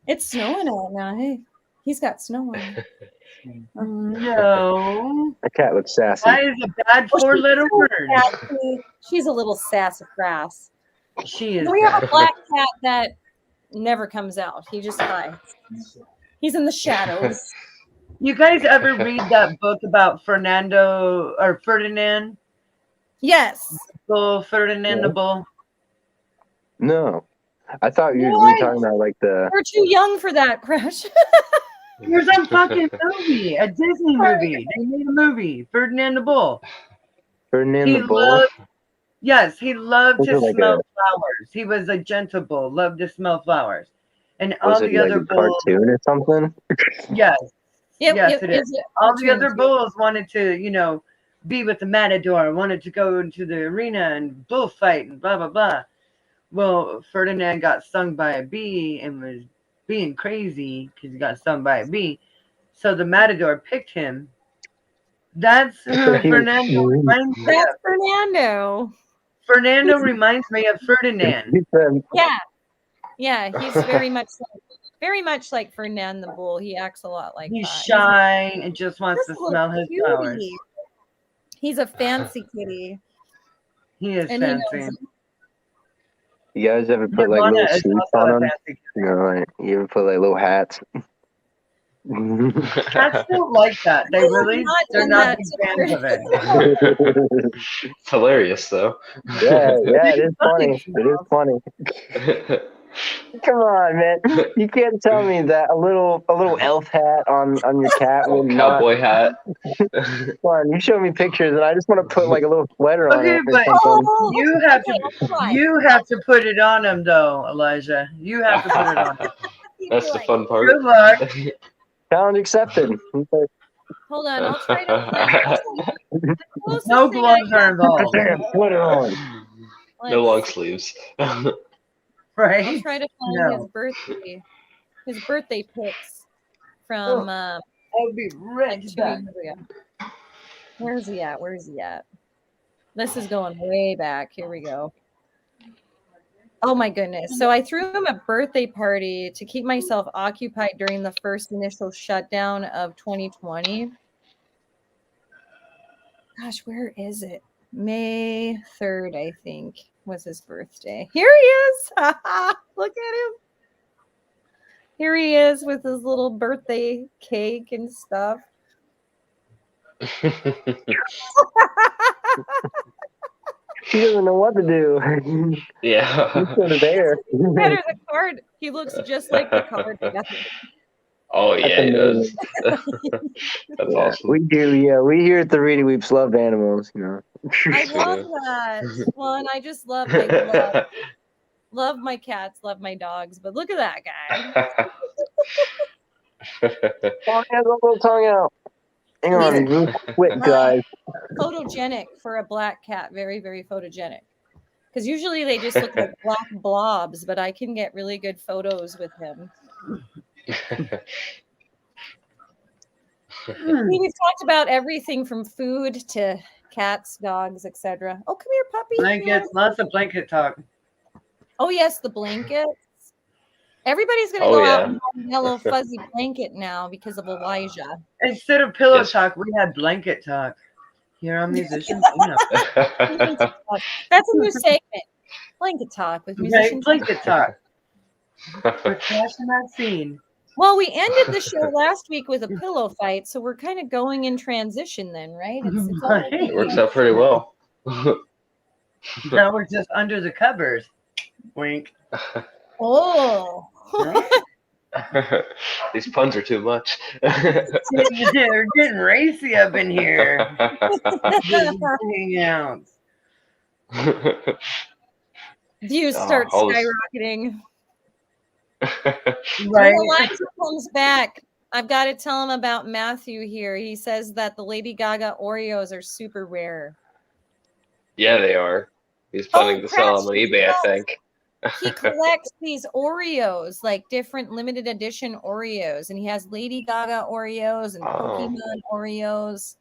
It's snowing out now. Hey, he's got snow on. No. The cat looks sassy. That is a bad four-letter word. She's a little sassafras. She is. We have a bad. black cat that never comes out. He just hides. He's in the shadows. You guys ever read that book about Ferdinand? Yes. Bull, Ferdinand the Bull? No. I thought you were What? talking about like the. We're too young for that, Crush. There's a fucking movie, a Disney movie. They made a movie, Ferdinand the Bull. Ferdinand He the Bull? loved, yes, he loved Was to it like smell flowers. He was a gentle bull, loved to smell flowers. And all Was it the like other a bulls, cartoon or something? yes, yes, it is. It's a All the cartoon other too. bulls wanted to, be with the matador, wanted to go into the arena and bullfight and blah, blah, blah. Well, Ferdinand got stung by a bee and was being crazy because he got stung by a bee. So the matador picked him. That's who Fernando reminds me That's of. Fernando. Fernando reminds me of Ferdinand. He said, Yeah, he's very much like Fernand the Bull. He acts a lot like He's that. shy and just wants This to little smell his cutie. flowers. He's a fancy kitty. He is And he fancy. knows you guys ever put like Nirvana little is sleeves also on a them? fancy You know, like you ever put like little hats? Cats don't like that. They I have really, not they're done not that big to fans of it. It's hilarious though. Yeah, it is Fucking funny. It is funny. Come on, man. You can't tell me that a little elf hat on your cat Oh, would not. cowboy hat. Come on, you show me pictures and I just want to put like a little sweater on Okay, it or but something. you have to put it on him though, Elijah. You have to put it on him. That's the fun part. Good luck. Challenge accepted. Hold on, I'll try to. No gloves are involved, Put it on. No long sleeves. I'll right? try to find No. his birthday pics from I'll be right back. Where's he at? This is going way back. Here we go. Oh my goodness. So I threw him a birthday party to keep myself occupied during the first initial shutdown of 2020. Gosh, where is it? May 3rd, I think, was his birthday. Here he is. Look at him. Here he is with his little birthday cake and stuff. He doesn't know what to do. Yeah. He's sort of there. Better the card. He looks just like the card. Oh yeah, he does. That's Yeah, awesome. we do. Yeah, we here at the Reading Weeps love animals. You know. I love that. Well, and I just love my cats, love my dogs. But look at that guy. Oh, he has a little tongue out. Hang on, He's- real quick, guys. Photogenic for a black cat. Very, very photogenic. Because usually they just look like black blobs, but I can get really good photos with him. We've talked about everything from food to cats, dogs, etc. Oh, come here, puppy. Blankets, lots of blanket talk. Oh, yes, the blankets. Everybody's going to Oh, go yeah. out and buy a yellow fuzzy blanket now because of Elijah. Instead of pillow Yes. talk, we had blanket talk. Here on Musicians. That's a new segment. Blanket talk with Right? musicians. Blanket talk. We're crashing that scene. Well, we ended the show last week with a pillow fight, so we're kind of going in transition then, right? It's all Right. It works out pretty well. Now we're just under the covers. Wink. Oh. Right? These puns are too much. They're getting racy up in here. Hangouts. Views start all this- skyrocketing. When Right. Elijah comes back, I've got to tell him about Matthew here. He says that the Lady Gaga Oreos are super rare. Yeah, they are. He's planning to sell them on eBay, I think. He collects these Oreos, like different limited edition Oreos, and he has Lady Gaga Oreos and Pokemon Oreos.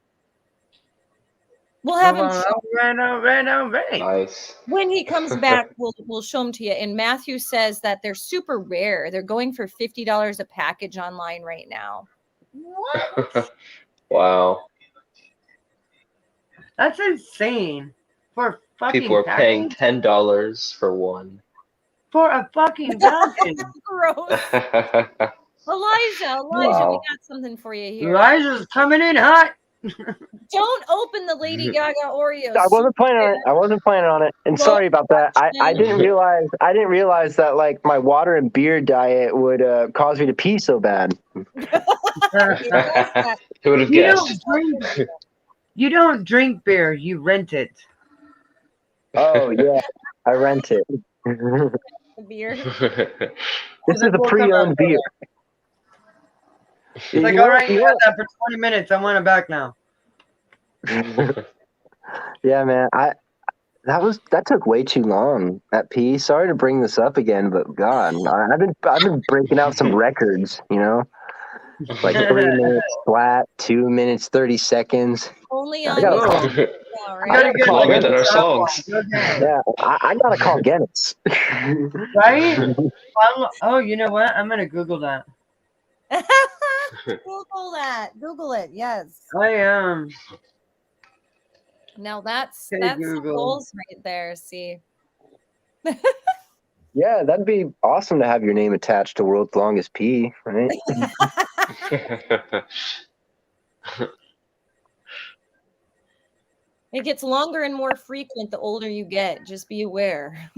We'll have him All right. Nice. when he comes back. We'll show them to you. And Matthew says that they're super rare. They're going for $50 a package online right now. What? Wow. That's insane. For fucking People are paying package? $10 for one. For a fucking package. Gross. Elijah, we Wow. got something for you here. Elijah's coming in hot. Don't open the Lady Gaga Oreos. I wasn't planning on it. I wasn't planning on it. And sorry about that. I didn't realize that like my water and beer diet would cause me to pee so bad. Who would have guessed? You don't drink beer, you rent it. Oh yeah, I rent it. The beer. This is a pre-owned beer. It's like, all right, you had that for 20 minutes. I want it back now. Yeah, man. That took way too long. That pee. Sorry to bring this up again, but God, I've been breaking out some records. You know, like 3 minutes flat, 2 minutes 30 seconds. Only I on gotta now, call- right? Longer than our songs. Yeah, I gotta call Guinness. Right? Oh, you know what? I'm gonna Google that. Google that. Google it. Yes. I am. Now that's Okay, some Google. goals right there. See. Yeah, that'd be awesome to have your name attached to World's Longest Pee, right? It gets longer and more frequent the older you get. Just be aware.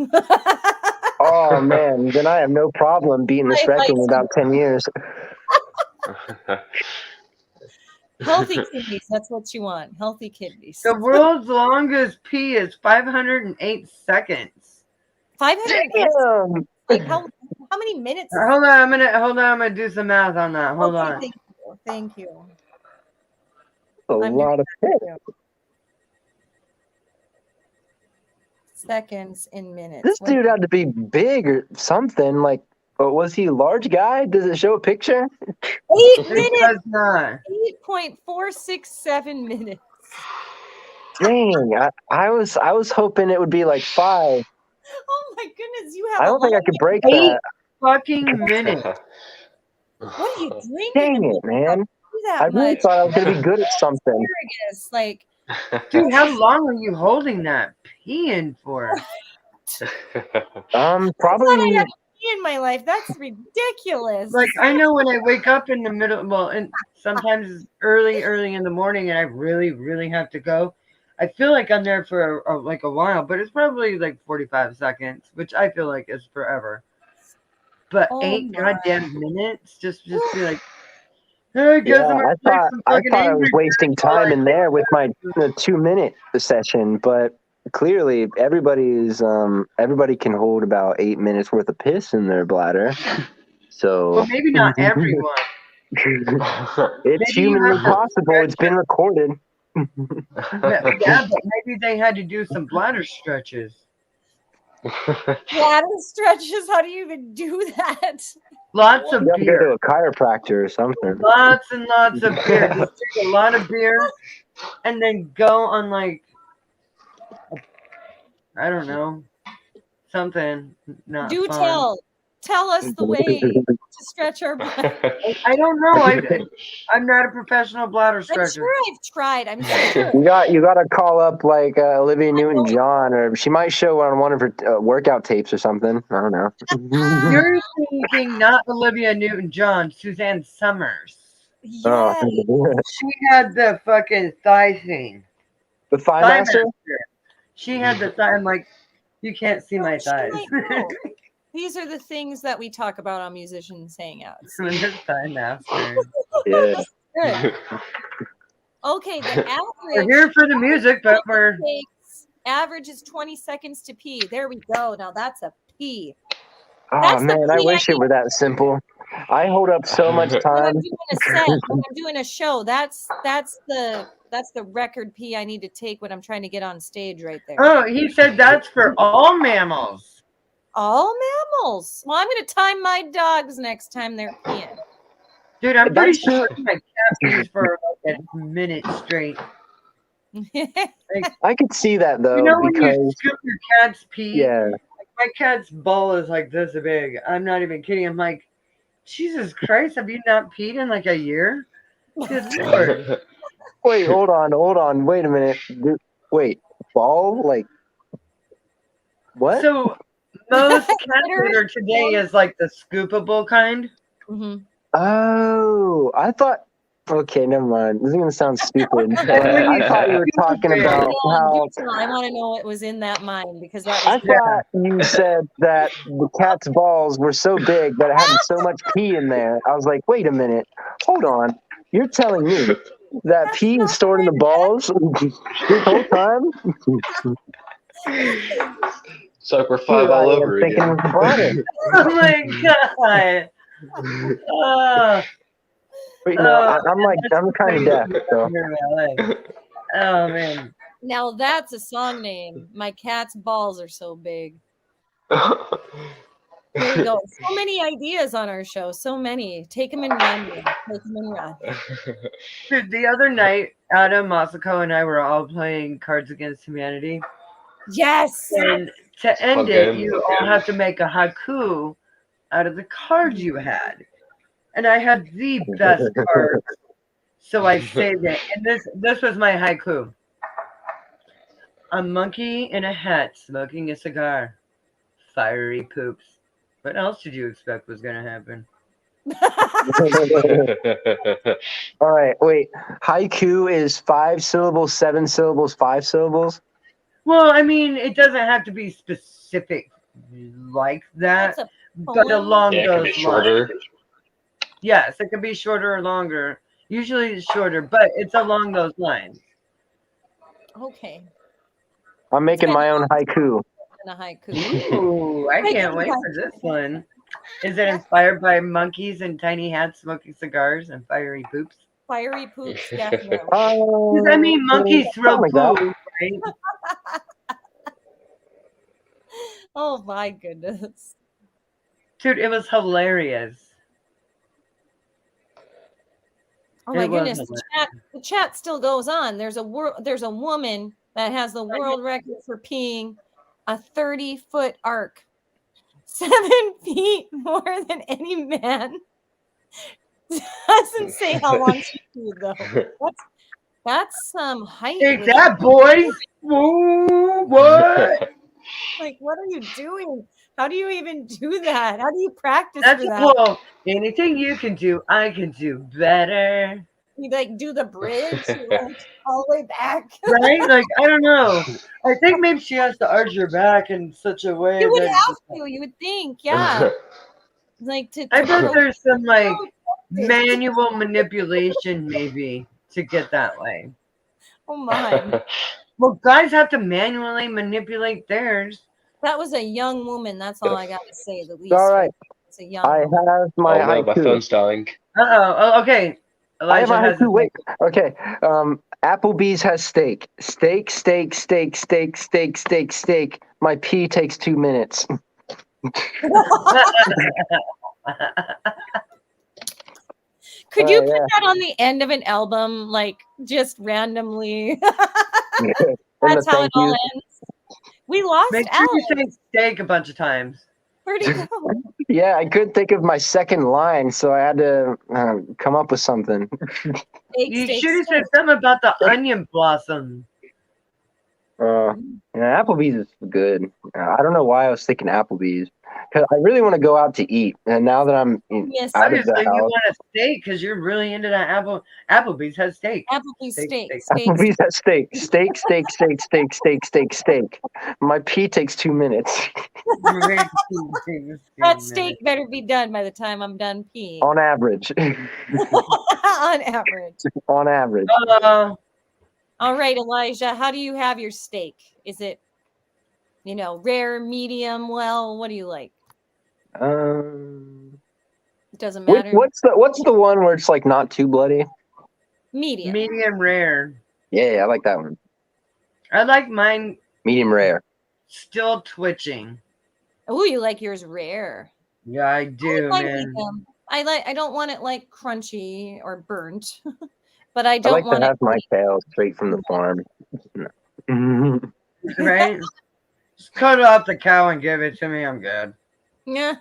Oh man, then I have no problem beating this record in about 10 years. Healthy kidneys. That's what you want. Healthy kidneys. The world's longest pee is 508 seconds. 500. Damn. Like how many minutes? Hold on, I'm gonna do some math on that. Hold on. Thank you. Thank you. A I'm lot of doing shit. Seconds in minutes. This dude had to be big or something. Like, was he a large guy? Does it show a picture? 8 It minutes. does not. 8.467 minutes. Dang, I was hoping it would be like 5. Oh my goodness, you have. I don't think I could break 8 that. fucking minutes. What are you drinking? Dang it, man! Do that I really much? thought I was gonna be good at something. Asparagus, like Dude, how long are you holding that peeing for? I thought I Probably. had pee in my life. That's ridiculous. Like, I know when I wake up in the middle, well, and sometimes it's early in the morning and I really, really have to go. I feel like I'm there for like a while, but it's probably like 45 seconds, which I feel like is forever. But Oh 8 my. goddamn minutes, just be like, I guess Yeah, I'm gonna play some I fucking thought I was Angry wasting Birds while time I in there with my 2-minute session, but clearly everybody can hold about 8 minutes worth of piss in their bladder. So Well, maybe not everyone. it's Maybe you humanly have to possible. It's been recorded. But, yeah, but maybe they had to do some bladder stretches. Bladder stretches. How do you even do that? Lots of You have to go beer. to a chiropractor or something. Lots and lots of beer. Just drink a lot of beer and then go on like, I don't know, something not Do fun. tell us the way to stretch our bladder. I don't know. I'm not a professional bladder I'm stretcher. sure I've tried. I'm sure. You got to call up like Olivia Newton-John, or she might show on one of her workout tapes or something. I don't know. You're thinking not Olivia Newton-John, Suzanne Summers. Yes. She had the fucking thigh thing. The Thigh Master? She had the thigh. I'm like, you can't see my She thighs. might know. These are the things that we talk about on Musicians Hangouts. This time after. Yeah. Good. Okay, the We're average here for the music, but we're average is 20 seconds to pee. There we go. Now that's a pee. Oh That's the man, I pee wish it were that simple. I hold up so much When time. I'm doing a set, when I'm doing a show, that's the record pee I need to take when I'm trying to get on stage right there. Oh, he said that's for all mammals. All mammals. Well, I'm going to time my dogs next time they're peeing. Dude, I'm pretty That's true. sure my cat pees for like a minute straight. I could see that though, You know when you because scoop your cat's pee? yeah. Like, my cat's ball is like this big. I'm not even kidding. I'm like, Jesus Christ, have you not peed in like a year? Good Lord. Wait, hold on. Wait a minute. Wait, ball? Like what? So most cat litter today is like the scoopable kind. Mm-hmm. Oh, I thought. Okay, never mind. This is gonna sound stupid. I thought you were talking about how. I want to know what was in that mind because that I was thought you said that the cat's balls were so big that it had so much pee in there. I was like, wait a minute, hold on. You're telling me that pee is stored in the balls this whole time? Sucker 5 all over thinking again. it was the bottom. Oh my God. Wait, no, I'm kind of deaf. So. Oh man. Now that's a song name. My cat's balls are so big. Here we go. So many ideas on our show. So many. Take them and run. Take them and run. Dude, the other night, Adam, Masako, and I were all playing Cards Against Humanity. Yes. And to end Fun it, game. you all have to make a haiku out of the cards you had. And I had the best cards. So I saved it. And this was my haiku. A monkey in a hat smoking a cigar. Fiery poops. What else did you expect was going to happen? All right, wait. Haiku is 5 syllables, 7 syllables, 5 syllables? Well, I mean, it doesn't have to be specific like that, but along Yeah, it can be those shorter. lines. Yes, it can be shorter or longer. Usually it's shorter, but it's along those lines. Okay. I'm making my own haiku. A haiku. Ooh, I can't wait for this one. Is it inspired by monkeys in tiny hats smoking cigars and fiery poops? Fiery poops, definitely. Because I mean, monkeys throw poo, right? Oh my goodness. Dude, it was hilarious. Oh my goodness. The chat still goes on. There's a woman that has the world record for peeing a 30-foot arc. 7 feet more than any man. Doesn't say how long she peed though. That's some height. Take that, boys! Whoa, what? Like, what are you doing? How do you even do that? How do you practice That's for that? Well, anything you can do, I can do better. You like do the bridge like, all the way back, right? Like, I don't know. I think maybe she has to arch her back in such a way. You would have to. You would think, yeah. Like I bet there's some like manual manipulation maybe to get that way. Oh my. Well, guys have to manually manipulate theirs. That was a young woman. That's all I got to say. The least. All right. It's a young. I have my haiku. My phone's dying. Oh, okay. Elijah I have my haiku. Wait. Okay. Applebee's has steak. Steak, steak, steak, steak, steak, steak, steak. My pee takes 2 minutes. Could you put that on the end of an album, like just randomly? That's how it all ends. We lost Make sure you say steak a bunch of times. Where'd he go? Yeah, I couldn't think of my second line, so I had to come up with something. You should have said something about the onion blossom. Yeah, Applebee's is good. I don't know why I was thinking Applebee's. because I really want to go out to eat. And now that I'm Yes. out of the Obviously, you house, want a steak because you're really into that Applebee's has steak. Applebee's steak. Applebee's has steak. Steak, steak, steak, steak, steak, steak, steak. My pee takes 2 minutes. That steak better be done by the time I'm done peeing. On average. On average. On average. All right, Elijah, how do you have your steak? Is it, rare, medium, well? What do you like? It doesn't matter. What's the one where it's like not too bloody? Medium. Medium rare. Yeah, I like that one. I like mine Medium rare. still twitching. Oh, you like yours rare. Yeah, I do, like man. medium. I don't want it like crunchy or burnt, but I don't like want to have it. my tail straight from the farm. Right? Just cut off the cow and give it to me. I'm good. Yeah.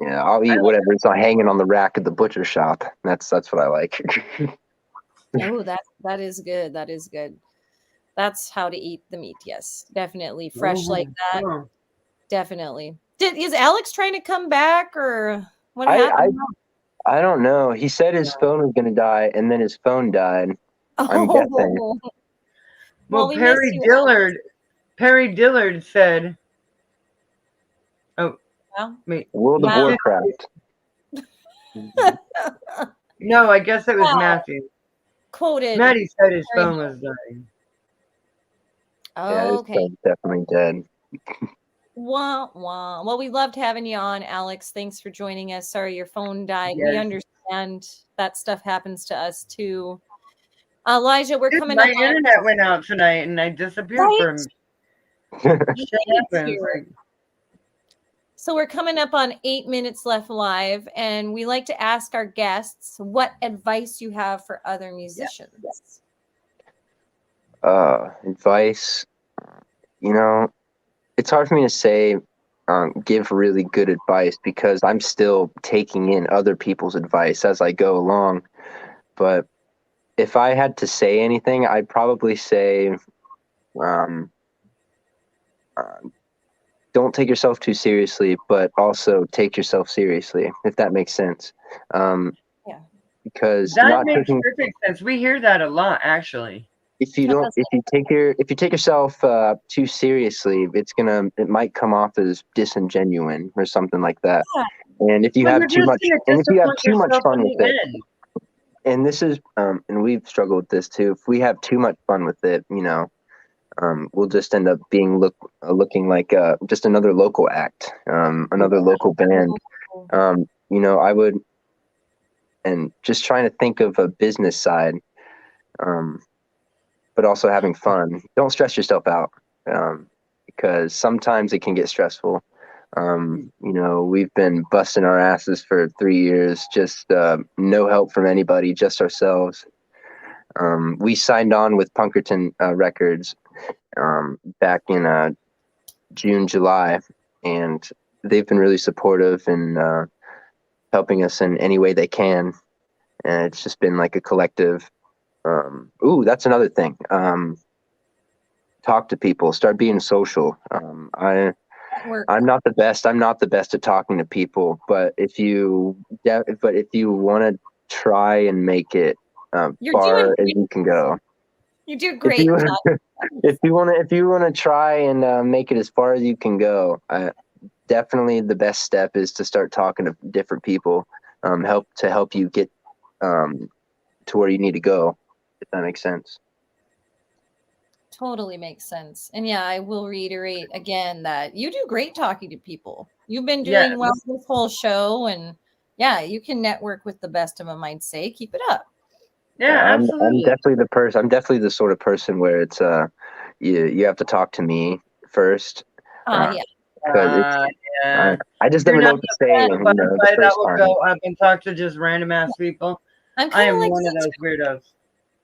Yeah, I'll eat whatever is hanging on the rack at the butcher shop. That's what I like. Oh, that is good. That is good. That's how to eat the meat. Yes, definitely fresh like that. Oh. Definitely. Is Alex trying to come back or what happened? I don't know. He said his phone was going to die, and then his phone died. I'm guessing. Well, we Perry miss you, Dillard said, "Oh, well, wait, World of Wow. Warcraft." No, I guess it was Wow. Matthew. Quoted. Maddie said his Very phone was dying. Yeah, his Okay. phone's definitely dead. Wah, wah. Well, we loved having you on, Alex. Thanks for joining us. Sorry your phone died. We Yes. understand that stuff happens to us too. Elijah, we're Dude, coming my up on internet went out tonight, and I disappeared for shit happens. Like, So we're coming up on 8 minutes left live, and we like to ask our guests what advice you have for other musicians. Advice. It's hard for me to say, give really good advice because I'm still taking in other people's advice as I go along. But if I had to say anything, I'd probably say, don't take yourself too seriously, but also take yourself seriously, if that makes sense. Yeah. Because that makes perfect sense. We hear that a lot, actually. if you take yourself too seriously, it might come off as disingenuine or something like that. Yeah. And if you have too much fun with it, end. and this is and we've struggled with this too. If we have too much fun with it, we'll just end up being looking like just another local act, another local band. I would, and just trying to think of a business side, but also having fun. Don't stress yourself out, because sometimes it can get stressful. We've been busting our asses for 3 years, just no help from anybody, just ourselves. We signed on with Punkerton Records back in June, July, and they've been really supportive and helping us in any way they can. And it's just been like a collective. That's another thing. Talk to people. Start being social. I'm not the best. I'm not the best at talking to people. But if you want to try and make it far as you can go, you do great. If you want to try and make it as far as you can go, definitely the best step is to start talking to different people. Help you get to where you need to go. If that makes sense. Totally makes sense. And yeah, I will reiterate again that you do great talking to people. You've been doing well this whole show, and yeah, you can network with the best of them, I'd say. Keep it up. Yeah, absolutely. I'm definitely the person. I'm definitely the sort of person where it's you have to talk to me first. Yeah. I just never know what to say. That will go up and talk to just random ass people. I am like one of those weirdos.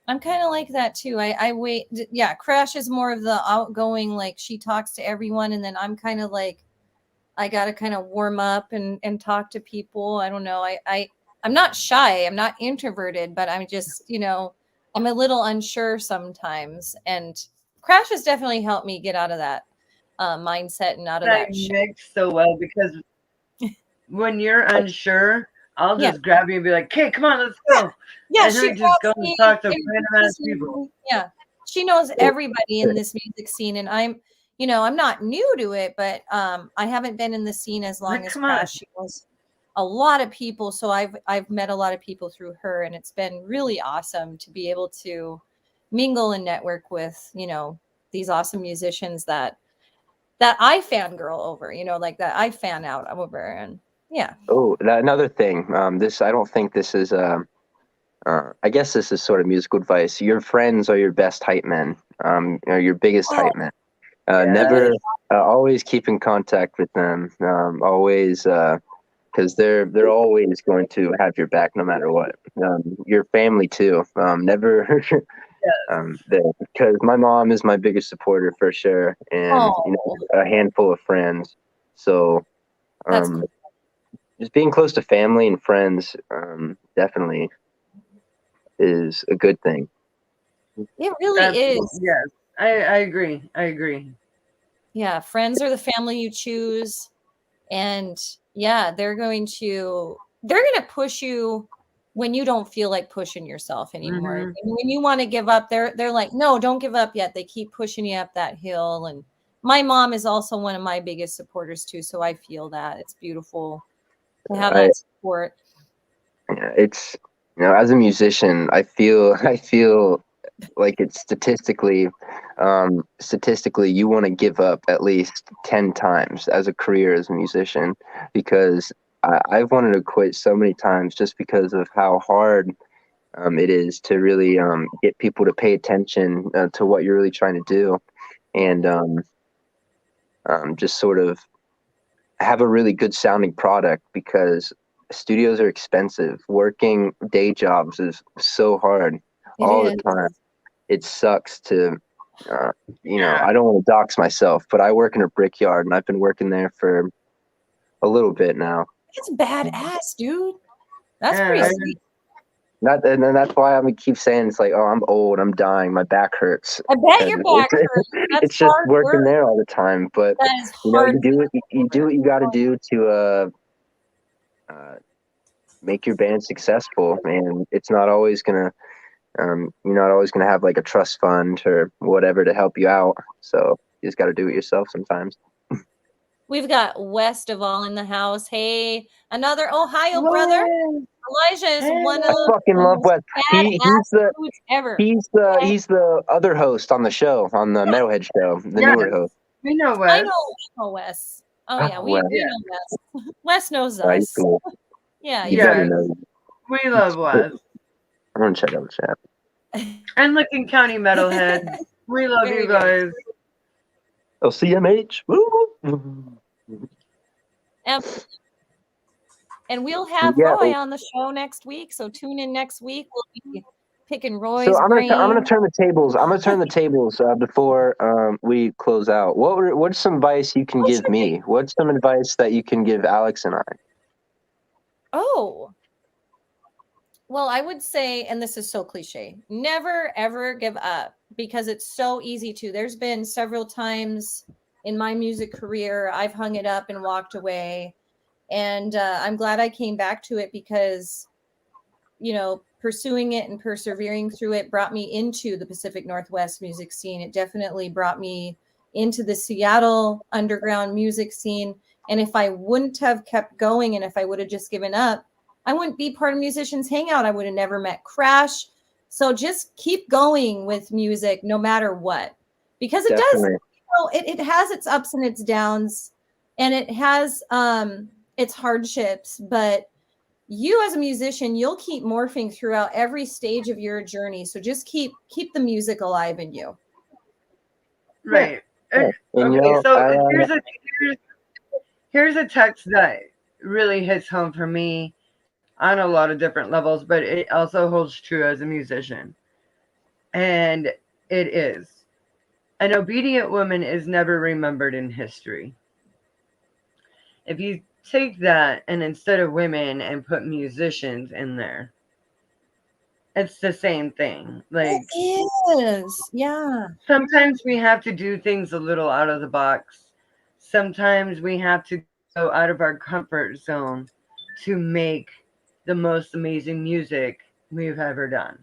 I'm kind of like that too. I wait. Yeah, Crash is more of the outgoing, like she talks to everyone, and then I'm kind of like, I gotta kind of warm up and talk to people. I don't know. I'm not shy. I'm not introverted, but I'm just, I'm a little unsure sometimes. And Crash has definitely helped me get out of that. mindset and out of That that shit. mix so well because when you're unsure, I'll Yeah. just grab you and be like, "Okay, come on, let's go." Yeah, And she we just go grabs and me talk to and random ass pushes people. me. Yeah. She knows everybody in this music scene, and I'm not new to it, but I haven't been in the scene as long Like, as come on. Crash. She knows a lot of people, so I've met a lot of people through her, and it's been really awesome to be able to mingle and network with, these awesome musicians that I fangirl over, like that I fan out over, and yeah. Oh, another thing. I don't think this is. I guess this is sort of musical advice. Your friends are your best hype men. Are your biggest hype men. Never, always keep in contact with them. Always, because they're always going to have your back no matter what. Your family too. Never. Because my mom is my biggest supporter for sure, and a handful of friends. So, That's cool. just being close to family and friends, definitely is a good thing. It really is. Yes, I agree. I agree. Yeah, friends are the family you choose, and yeah, they're going to push you when you don't feel like pushing yourself anymore. Mhm. And when you want to give up, they're like, no, don't give up yet. They keep pushing you up that hill. And my mom is also one of my biggest supporters too, so I feel that it's beautiful to have that support. It's as a musician, I feel like it's statistically you want to give up at least 10 times as a career as a musician, because I've wanted to quit so many times just because of how hard it is to really get people to pay attention to what you're really trying to do, and just sort of have a really good sounding product, because studios are expensive. Working day jobs is so hard all the time. It sucks to, I don't want to dox myself, but I work in a brickyard, and I've been working there for a little bit now. It's badass, dude. That's Yeah, pretty I- sweet. And then that's why I'm gonna keep saying it's like, oh, I'm old, I'm dying, my back hurts. I bet your back hurts. That's It's just hard working work. there all the time. But That is hard. you do what you got to do to make your band successful, and it's not always gonna you're not always gonna have like a trust fund or whatever to help you out. So you just got to do it yourself sometimes. We've got West of all in the house. Hey, another Ohio brother. Elijah is one of I fucking the love most Wes. He's badass dudes ever. He's the other host on the show, on the Metalhead show, the newer host. We know Wes. I know Wes. Oh yeah, we Wes. know Wes. Wes knows Right, us. cool. Yeah, You he's better right. know. We love Wes. I'm gonna check out the chat. And Licking County Metalhead. We love Very you good. guys. LCMH. Woo! And we'll have Roy on the show next week. So tune in next week. We'll be picking Roy's So I'm brain. gonna turn the tables. I'm gonna turn the tables before we close out. What's some advice you can give me? What's some advice that you can give Alex and I? Oh, well, I would say, and this is so cliche, never ever give up, because it's so easy to. There's been several times in my music career I've hung it up and walked away, and I'm glad I came back to it, because pursuing it and persevering through it brought me into the Pacific Northwest music scene. It definitely brought me into the Seattle underground music scene. And if I wouldn't have kept going, and if I would have just given up, I wouldn't be part of Musicians Hangout. I would have never met Crash. So just keep going with music no matter what, because it Definitely. does, it has its ups and its downs, and it has its hardships, but you as a musician, you'll keep morphing throughout every stage of your journey. So just keep the music alive in you. Right. Yeah. And, Okay, so here's a text that really hits home for me on a lot of different levels, but it also holds true as a musician. And it is: an obedient woman is never remembered in history. If you take that and instead of women and put musicians in there, it's the same thing. Like, it is. Yeah. sometimes we have to do things a little out of the box. sometimes we have to go out of our comfort zone to make the most amazing music we've ever done.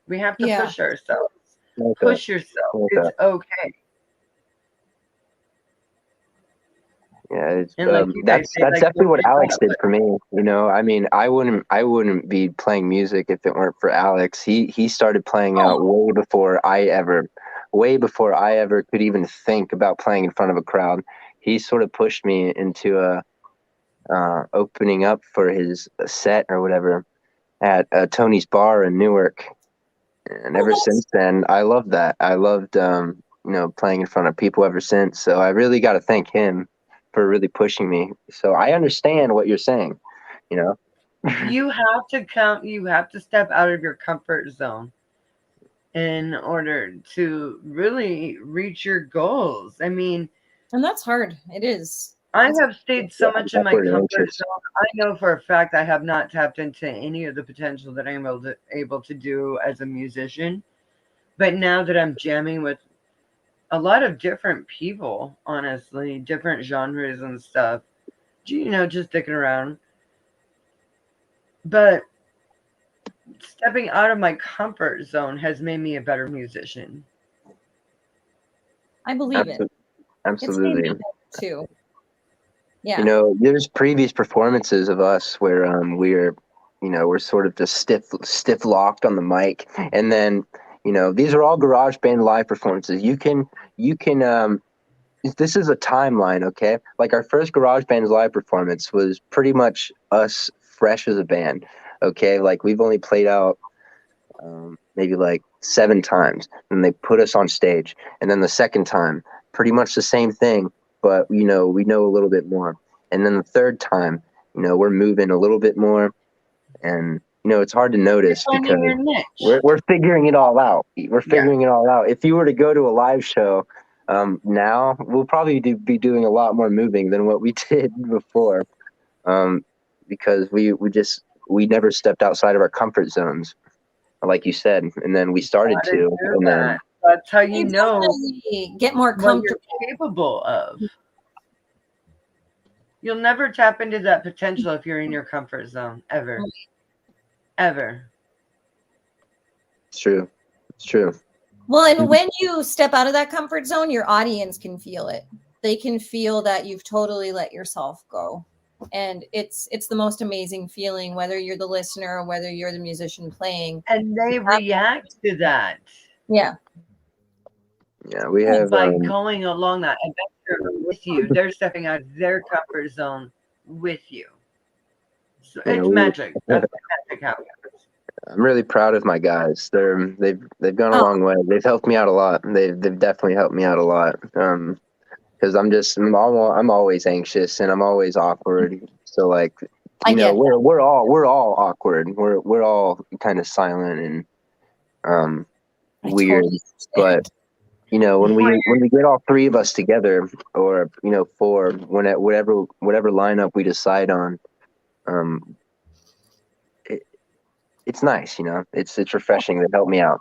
We have to Yeah. push ourselves. Like that. Push yourself. Like It's that. okay. Yeah, And like you guys that's say, that's like definitely what you'll Alex get did for me. You know, I mean, I wouldn't be playing music if it weren't for Alex. He started playing out way before I ever could even think about playing in front of a crowd. He sort of pushed me into opening up for his set or whatever at Tony's Bar in Newark. And ever since then, I loved that. I loved, playing in front of people ever since. So I really got to thank him for really pushing me. So I understand what you're saying, you know. You have to you have to step out of your comfort zone in order to really reach your goals. I mean, And that's hard. It is. I have stayed so Yeah, much in my awkward and comfort anxious. zone. I know for a fact I have not tapped into any of the potential that I'm able to do as a musician. But now that I'm jamming with a lot of different people, honestly, different genres and stuff, just sticking around. But stepping out of my comfort zone has made me a better musician. I believe it. It's made me Absolutely. better too. Yeah. You know, there's previous performances of us where we're sort of just stiff locked on the mic, and then these are all garage band live performances. You can this is a timeline, okay? Like our first garage band live performance was pretty much us fresh as a band, okay? Like we've only played out maybe like 7 times, and they put us on stage, and then the second time pretty much the same thing, but we know a little bit more, and then the third time we're moving a little bit more, and it's hard to notice Finding because your niche. we're figuring it all out. We're figuring it all out. If you were to go to a live show now, we'll probably be doing a lot more moving than what we did before, because we never stepped outside of our comfort zones, like you said, and then we started Gotta to, do and then that. That's how you You know definitely get more what comfortable. you're capable of. You'll never tap into that potential if you're in your comfort zone, ever. Ever. it's true. It's true. Well, and when you step out of that comfort zone, your audience can feel it. They can feel that you've totally let yourself go. And it's the most amazing feeling, whether you're the listener or whether you're the musician playing. And they react to that Yeah. Yeah, we have. by going along that adventure with you. They're stepping out of their comfort zone with you. So it's magic. That's what magic happens. I'm really proud of my guys. They've gone a long way. They've helped me out a lot. They've definitely helped me out a lot. Because I'm always anxious and I'm always awkward. So like, we're all awkward. We're all kind of silent and weird. Totally But when we get all 3 of us together, or 4, whatever lineup we decide on, it's nice. It's refreshing. They help me out.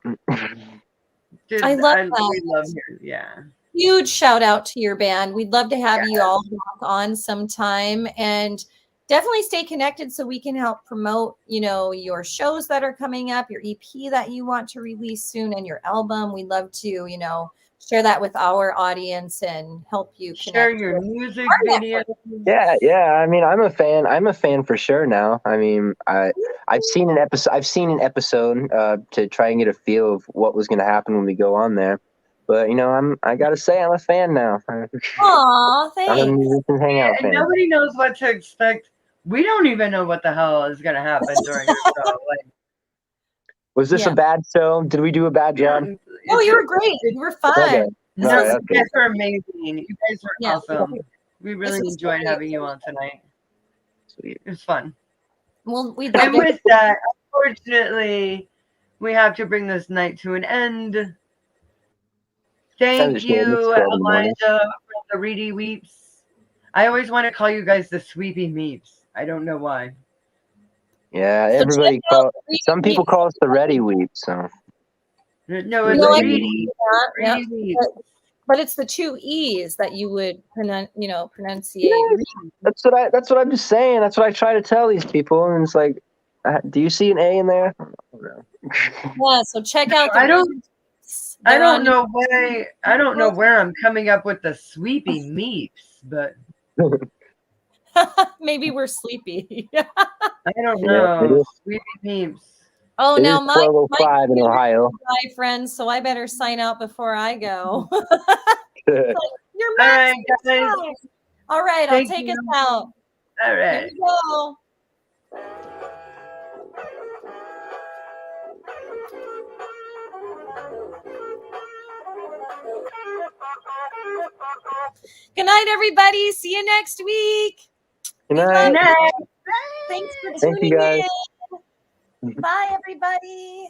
Dude, I love we that. love you. Yeah. Huge shout out to your band. We'd love to have you all back on sometime, and definitely stay connected so we can help promote, your shows that are coming up, your EP that you want to release soon, and your album. We'd love to, share that with our audience and help you Share connect. your music videos. Yeah. I mean, I'm a fan. I'm a fan for sure now. I mean, I've seen an episode to try and get a feel of what was going to happen when we go on there. But I gotta say, I'm a fan now. Aw, I'm a thanks. Musicians Hangout And fan. nobody knows what to expect. We don't even know what the hell is going to happen during the show. Like, Was this a bad show? Did we do a bad job? Oh, you were great. You were fun. Okay. No, All right, you okay. guys are amazing. You guys were awesome. We really This was enjoyed great. having you on tonight. Sweet. It was fun. Well, we'd love And to. with that, unfortunately, we have to bring this night to an end. Thank you, Elijah, from the Reedy Weeps. I always want to call you guys the Sweepy Meeps. I don't know why. Yeah, So everybody check out some people call us the Ready Weep. So No, The it's Reedy Reedy. Yeah. Reedy Weeps. But it's the two E's that you would pronunciate. That's what I'm just saying. That's what I try to tell these people, and it's like, do you see an A in there? Yeah, so check out the I don't know why. I don't know YouTube. where I'm coming up with the sweeping meeps, but Maybe we're sleepy. I don't Yeah, it know. is. Sweeping meeps. Oh, It now is my 12:05 in Ohio. Bye, friends. So I better sign out before I go. Good You're All max right, guys. time. All right, Thank I'll take you. us out. All Here right. we go. Good night, everybody. See you next week. We love night. you. Thanks for Thank you, tuning guys. in. Bye, everybody.